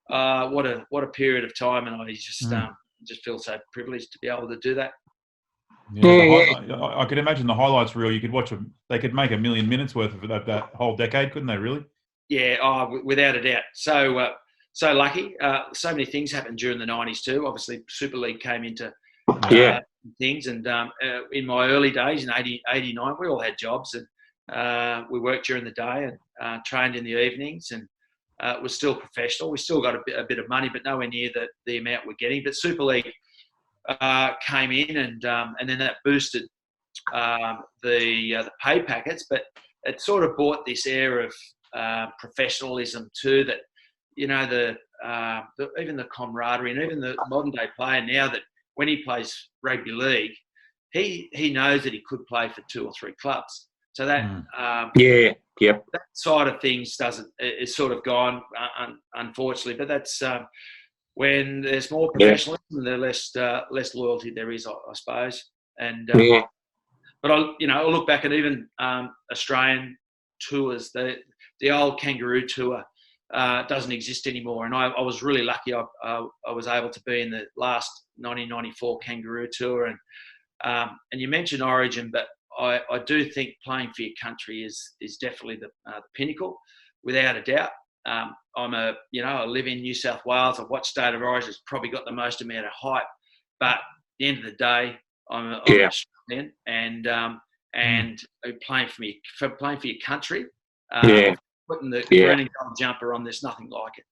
what a period of time, and I just feel so privileged to be able to do that. I could imagine the highlights reel. You could watch them. They could make 1 million minutes worth of that whole decade, couldn't they? Really? Yeah, without a doubt. So lucky. So many things happened during the 90s too. Obviously, Super League came into things, and in my early days in 89, we all had jobs, and we worked during the day and trained in the evenings, and it was still professional. We still got a bit of money, but nowhere near the amount we're getting. But Super League came in, and then that boosted the pay packets, but it sort of brought this air of professionalism too, that even the camaraderie, and even the modern day player now, that when he plays rugby league, he knows that he could play for 2 or 3 clubs. So that that side of things is sort of gone, unfortunately. But that's when there's more professionalism, the less loyalty there is, I suppose. And but I look back at even Australian tours. The old Kangaroo Tour doesn't exist anymore, and I was really lucky. I was able to be in the last 1994 Kangaroo Tour, and you mentioned Origin, but I do think playing for your country is definitely the pinnacle, without a doubt. I live in New South Wales. I've watched State of Origin. It's probably got the most amount of hype, but at the end of the day, I'm an Australian, and playing for your country. Putting the green and gold jumper on, there's nothing like it.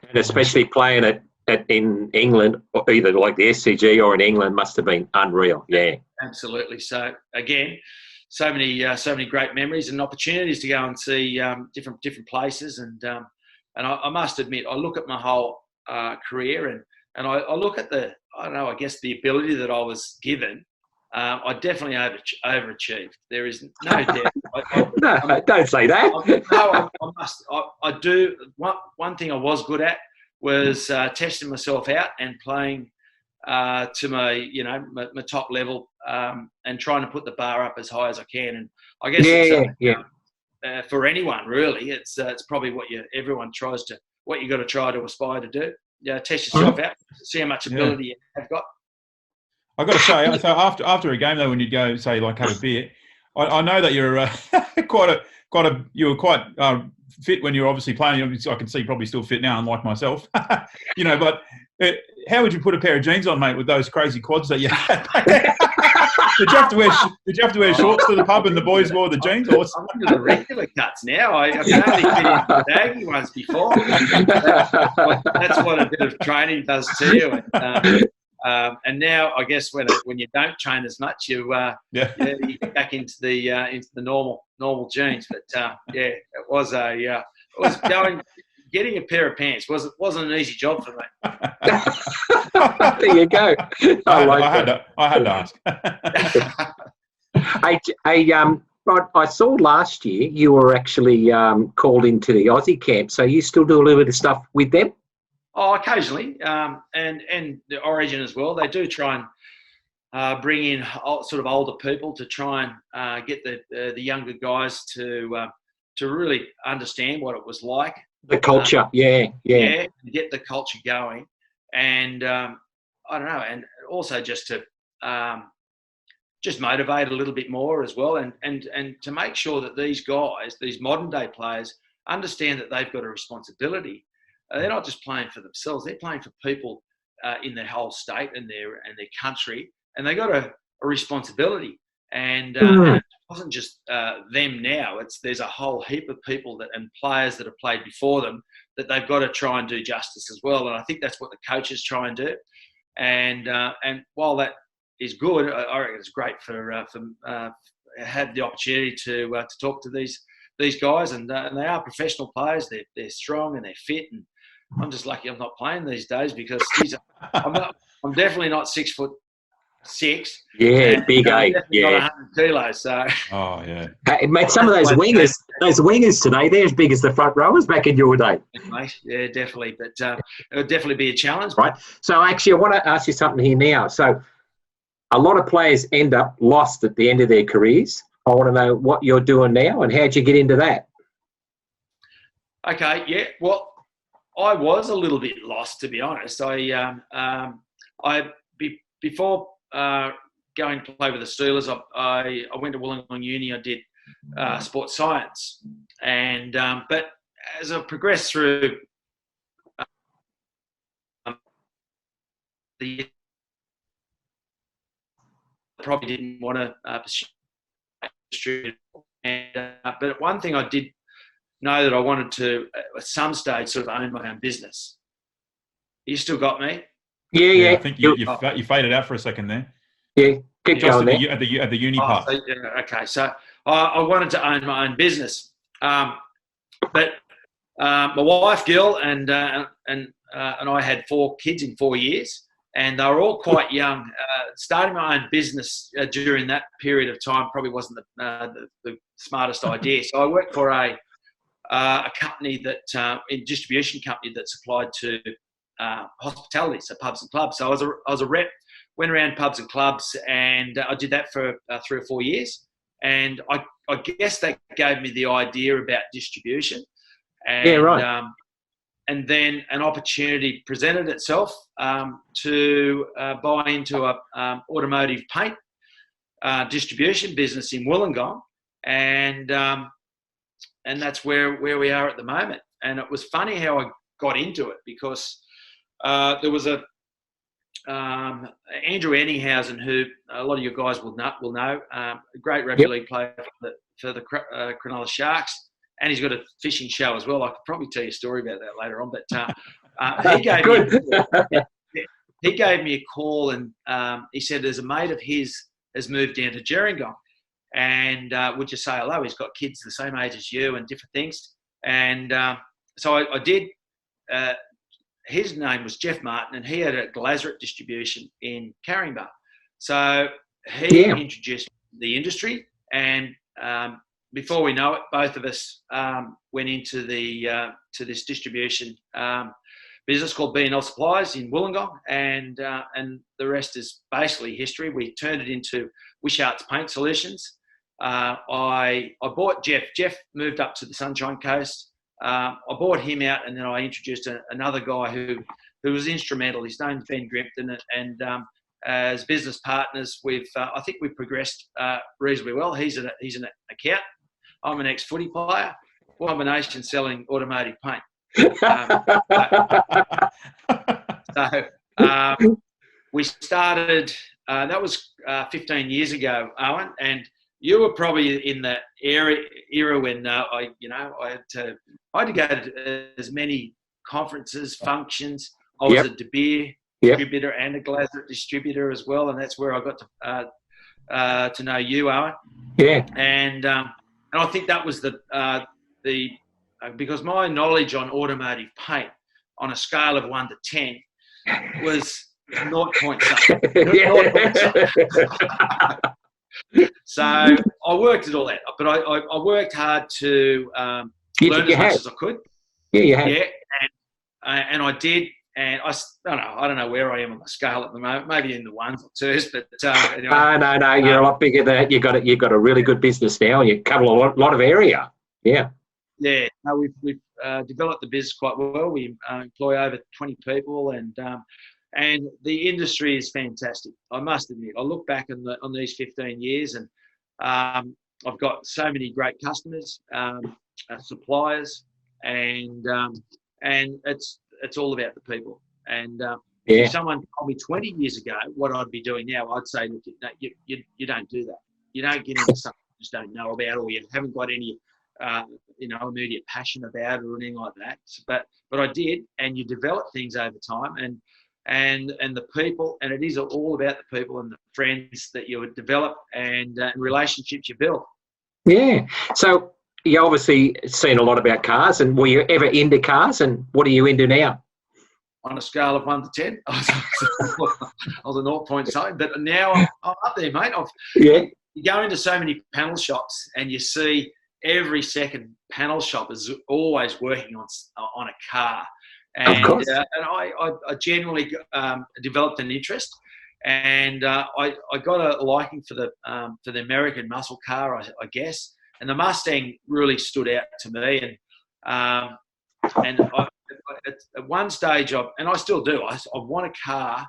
And especially playing it in England, or either like the SCG or in England, must have been unreal. Yeah, absolutely. So again, so many great memories and opportunities to go and see different places. And I must admit, I look at my whole career and I look at the ability that I was given. I definitely overachieved. There is no doubt. No, don't say that. I do. One thing I was good at was testing myself out and playing to my top level, and trying to put the bar up as high as I can. And I guess for anyone really, it's probably what you got to try to aspire to do. Yeah, test yourself out, see how much ability you have got. I've got to say, so after a game though, when you go say like have a beer, I know that you're you were quite fit when you were obviously playing. I can see you're probably still fit now, unlike myself. But how would you put a pair of jeans on, mate, with those crazy quads that you had? Did you have to wear shorts to the pub and the boys wore the jeans? Or I'm into the regular cuts now. I can only fit into the baggy ones before. That's what a bit of training does to you. And now, I guess when you don't train as much, you get back into the normal jeans. But it was getting a pair of pants wasn't an easy job for me. There you go. I had to ask. Rod, I saw last year you were actually called into the Aussie Camp. So you still do a little bit of stuff with them? Oh, occasionally, and the Origin as well. They do try and bring in sort of older people to try and get the younger guys to really understand what it was like. The culture, get the culture going, and I don't know, and also just to just motivate a little bit more as well, and to make sure that these guys, these modern day players, understand that they've got a responsibility. They're not just playing for themselves; they're playing for people in their whole state and their country, and they got a responsibility. And it wasn't just them now; there's a whole heap of people and players that have played before them that they've got to try and do justice as well. And I think that's what the coaches try and do. And while that is good, I reckon it's great for have the opportunity to talk to these guys, and they are professional players. They're strong and they're fit, and I'm just lucky I'm not playing these days because I'm definitely not 6'6". Yeah, big eight. Not 100 kilos. So. Oh yeah. Hey, mate, some of those wingers today, they're as big as the front rowers back in your day. Mate, yeah, definitely. But it would definitely be a challenge. Right. So actually, I want to ask you something here now. So a lot of players end up lost at the end of their careers. I want to know what you're doing now and how'd you get into that? Okay, yeah. Well, I was a little bit lost, to be honest. Before going to play with the Steelers, I went to Wollongong Uni. I did sports science, and but as I progressed through probably didn't want to pursue. But one thing I did know that I wanted to, at some stage, sort of own my own business. You still got me? Yeah. I think you faded out for a second there. Yeah, keep going there. At the uni part. Okay, so I wanted to own my own business, but my wife, Gil, and I had 4 kids in 4 years, and they were all quite young. Starting my own business during that period of time probably wasn't the smartest idea. So I worked for a company a distribution company that supplied to hospitality, so pubs and clubs. So I was a rep, went around pubs and clubs, and I did that for 3 or 4 years. And I guess that gave me the idea about distribution. And, yeah, right. And then an opportunity presented itself to buy into a automotive paint distribution business in Wollongong, and that's where we are at the moment. it was funny how I got into it, because there was a Andrew Enninghausen, who a lot of you guys will know, a great rugby league player for the Cronulla Sharks, and he's got a fishing show as well. I could probably tell you a story about that later on, but he gave me a call, and he said there's a mate of his has moved down to Gerringong, and would you say hello? He's got kids the same age as you and different things. And so I did. His name was Jeff Martin, and he had a Glazeret distribution in Caringbah. So he introduced the industry, and before we know it, both of us went into to this distribution business called B&L Supplies in Wollongong, and the rest is basically history. We turned it into Wishart's Paint Solutions. I bought Jeff. Jeff moved up to the Sunshine Coast. I bought him out, and then I introduced another guy who was instrumental. His name's Ben Grimpton, and as business partners, I think we've progressed reasonably well. He's an accountant. I'm an ex-footy player. Combination selling automotive paint. We started. That was 15 years ago, Owen, and you were probably in that era when I had to go to as many conferences, functions. I was a De Beer distributor and a Glazeret distributor as well, and that's where I got to know you, Owen. Yeah. And I think that was because my knowledge on automotive paint on a scale of 1 to 10 was 0.7. So I worked at all that, but I worked hard to learn as much as I could. Yeah, you have. Yeah, and I did, and I don't know where I am on the scale at the moment. Maybe in the 1s or 2s, but anyway. No, you're a lot bigger than that. You've got a really good business now, and you cover a lot of area. Yeah. Yeah. No, we've developed the business quite well. We employ over 20 people, and the industry is fantastic. I must admit. I look back on these 15 years, and I've got so many great customers, suppliers, and it's all about the people. And if someone told me 20 years ago what I'd be doing now, I'd say, look, you don't do that. You don't get into something you just don't know about, or you haven't got any immediate passion about it or anything like that. But I did, and you develop things over time, and the people, and it is all about the people and the friends that you would develop and relationships you build. Yeah. So you obviously seen a lot about cars, and were you ever into cars, and what are you into now? On a scale of 1 to 10, I was a 0.7, but now I'm up there, mate. You go into so many panel shops, and you see every second panel shop is always working on a car. And, of course. And I generally developed an interest, and I got a liking for the American muscle car, I guess. And the Mustang really stood out to me. And at one stage, and I still do, I want a car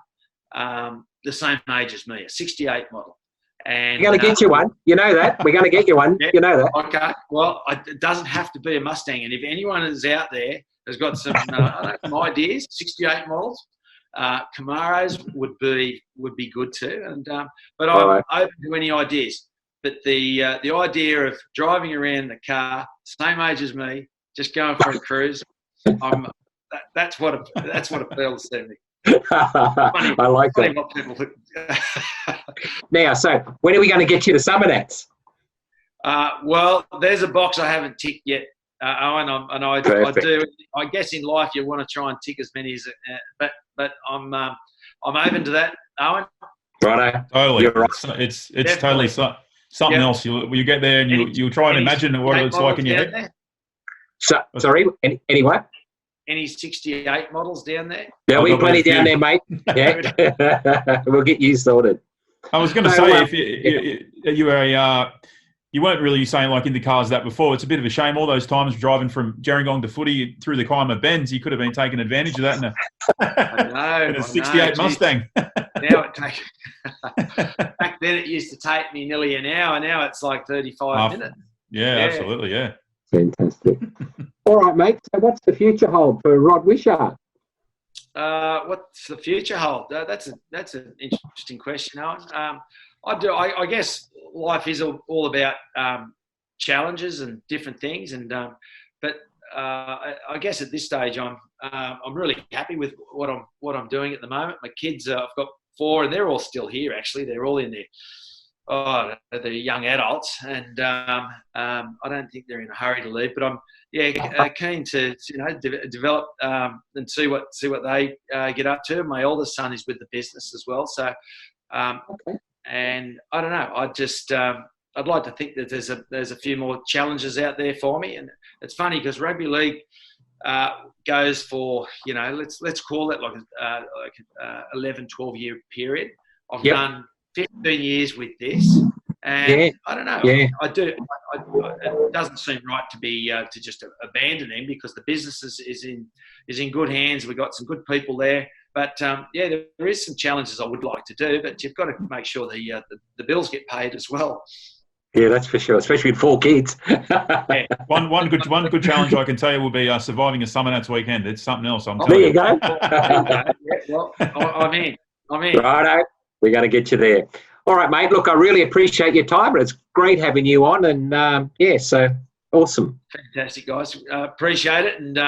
the same age as me, a 68 model. And we're going to get you one. You know that. We're going to get you one. You know that. Okay. Well, it doesn't have to be a Mustang. And if anyone is out there has got some ideas, 68 models, Camaros would be good too. And but I'm open to any ideas. But the idea of driving around the car, same age as me, just going for a cruise, that's what appeals to me. Funny, I like that. What people think. Now, so when are we going to get you to Summernats? Well, there's a box I haven't ticked yet, Owen, I do. I guess in life you want to try and tick as many as, but I'm open to that, Owen. Righto. Totally. You're right. It's totally something else. You get there and you try and imagine what it's like in your head. Sorry, anyway. Any 68 models down there? There'll be plenty down there, mate. Yeah, we'll get you sorted. I was going to say, if you weren't really saying like in the cars that before, it's a bit of a shame. All those times driving from Gerringong to footy through the Kiama Bends, you could have been taking advantage of that in a 68 Mustang. Now back then it used to take me nearly an hour. Now it's like 35 minutes. Yeah, absolutely, yeah. Fantastic. All right, mate. So what's the future hold for Rod Wishart? What's the future hold? That's an interesting question, Owen. I guess life is all about challenges and different things, and but I guess at this stage I'm really happy with what I'm doing at the moment. My kids, I've got 4, and they're all still here. Actually, they're all in they're young adults, and I don't think they're in a hurry to leave. But I'm keen to develop and see what they get up to. My oldest son is with the business as well, so and I don't know. I'd like to think that there's a few more challenges out there for me, and it's funny because rugby league goes for let's call it like 11, 12 year period. I've done 15 years with this, and I don't know. I do. It doesn't seem right to be to just abandon him because the business is in good hands. We've got some good people there, but there is some challenges I would like to do, but you've got to make sure the bills get paid as well. Yeah, that's for sure, especially with 4 kids. One good challenge I can tell you will be surviving a Summernats weekend. It's something else. I'm telling you. There you go. Well, I'm in. Righto. We're going to get you there. All right, mate. Look, I really appreciate your time. It's great having you on, and so awesome. Fantastic, guys. Appreciate it. And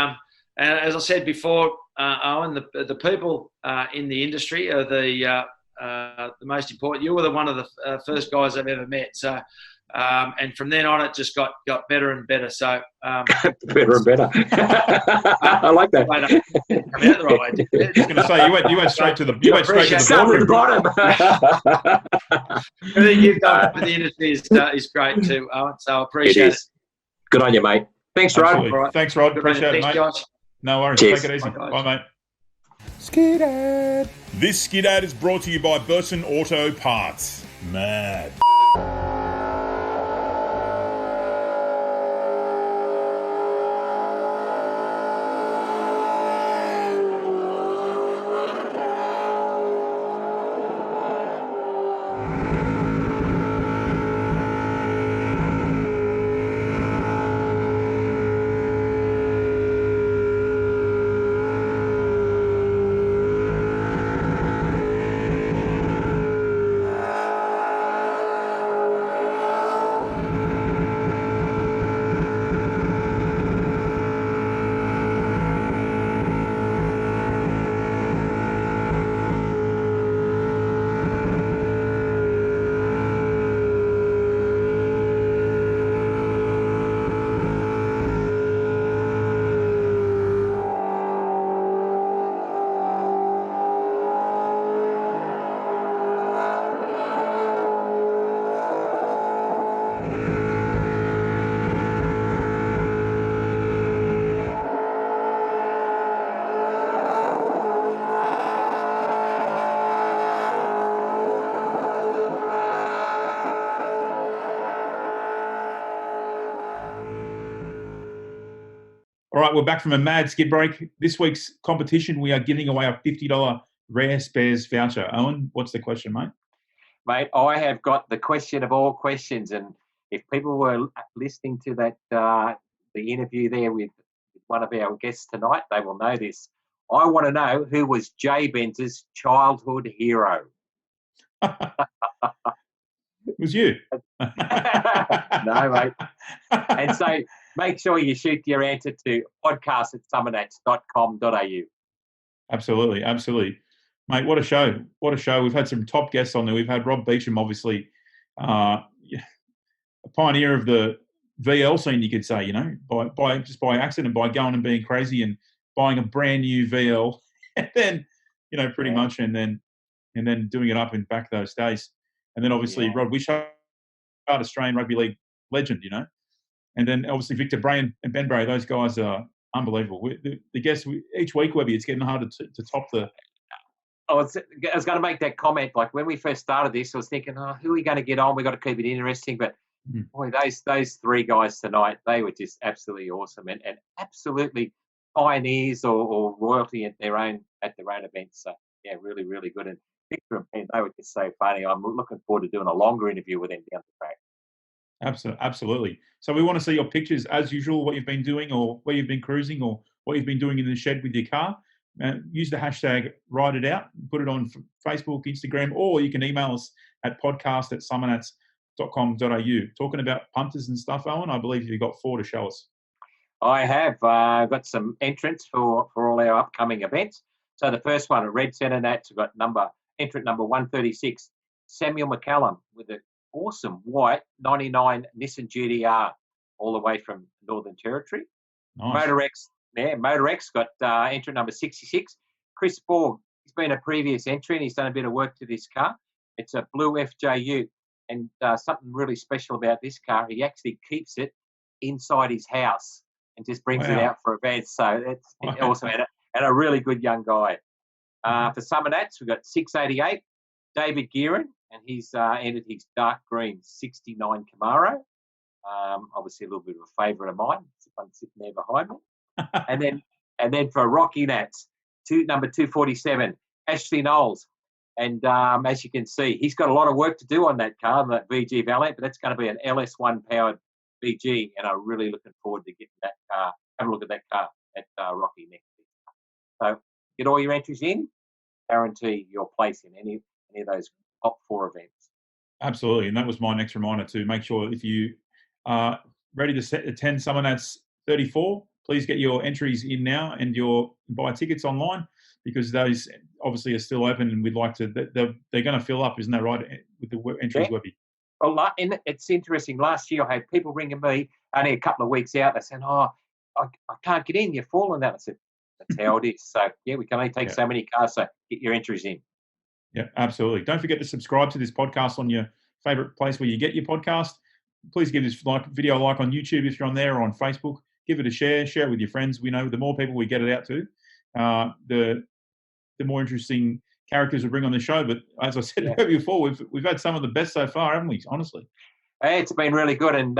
as I said before, Owen, the people in the industry are the most important. You were one of the first guys I've ever met. So, and from then on, it just got better and better. So better and better. I like that. Come out the right way. I was going to say you went straight to the bottom. Everything you've done for the industry is great too, Owen. So I appreciate it. Good on you, mate. Thanks, Rod. Right. Thanks, Rod. Appreciate it, mate. Josh. No worries. Cheers. Take it easy. Bye, mate. Skid ad. This Skid ad is brought to you by Burton Auto Parts. Mad. All right, we're back from a mad skid break. This week's competition, we are giving away a $50 Rare Spares voucher. Owen, what's the question, mate? Mate, I have got the question of all questions, and if people were listening to that the interview there with one of our guests tonight, they will know this. I want to know who was Jay Benz's childhood hero. It was you. No, mate. And so make sure you shoot your answer to podcast@summernats.com.au. Absolutely. Mate, what a show. We've had some top guests on there. We've had Rob Beauchamp, obviously, a pioneer of the VL scene, you could say, by accident, by going and being crazy and buying a brand new VL and then, pretty much, and then doing it up and back those days. And then obviously Rod Wishart, Australian Rugby League legend, And then obviously Victor and Ben Bray, those guys are unbelievable. The guests, each week, Webby, it's getting harder to top the... I was going to make that comment. Like when we first started this, I was thinking, who are we going to get on? We've got to keep it interesting. But boy, those 3 guys tonight, they were just absolutely awesome and absolutely pioneers or royalty at their own events. So, yeah, really, really good. And Victor and Ben, they were just so funny. I'm looking forward to doing a longer interview with them down the track. Absolutely. So we want to see your pictures as usual, what you've been doing or where you've been cruising or what you've been doing in the shed with your car. Use the hashtag Ride It Out, put it on Facebook, Instagram, or you can email us at podcast@summernats.com.au. Talking about punters and stuff, Owen, I believe you've got 4 to show us. I have got some entrants for all our upcoming events. So the first one, a red Summernats, we've got entrant number 136, Samuel McCallum, with an awesome white 99 Nissan GTR, all the way from Northern Territory. Nice. Motor X got entrant number 66, Chris Borg. He's been a previous entry and he's done a bit of work to this car. It's a blue FJU, and something really special about this car, he actually keeps it inside his house and just brings it out for events. So that's awesome. And a really good young guy. For Summernats, we've got 688, David Gearan, and he's entered his dark green 69 Camaro. Obviously a little bit of a favourite of mine. It's fun sitting there behind me. and then for Rocky Nats, number 247, Ashley Knowles. And as you can see, he's got a lot of work to do on that car, that VG Valiant, but that's going to be an LS1 powered VG, and I'm really looking forward to getting that car, have a look at that car at Rocky next week. So get all your entries in, guarantee your place in any of those top 4 events. Absolutely, and that was my next reminder to make sure if you are ready to attend Summernats 34, please get your entries in now and buy tickets online, because those obviously are still open, and we'd like to. They're going to fill up, isn't that right? With the entries, Webby. Well, and it's interesting. Last year, I had people ringing me only a couple of weeks out. They said, "Oh, I can't get in. You're falling out." I said, "That's how it is." So yeah, we can only take so many cars. So get your entries in. Yeah, absolutely. Don't forget to subscribe to this podcast on your favourite place where you get your podcast. Please give this video a like on YouTube if you're on there, or on Facebook. Give it a share. Share it with your friends. We know the more people we get it out to, the more interesting characters we bring on the show. But as I said before, we've had some of the best so far, haven't we? Honestly, It's been really good, and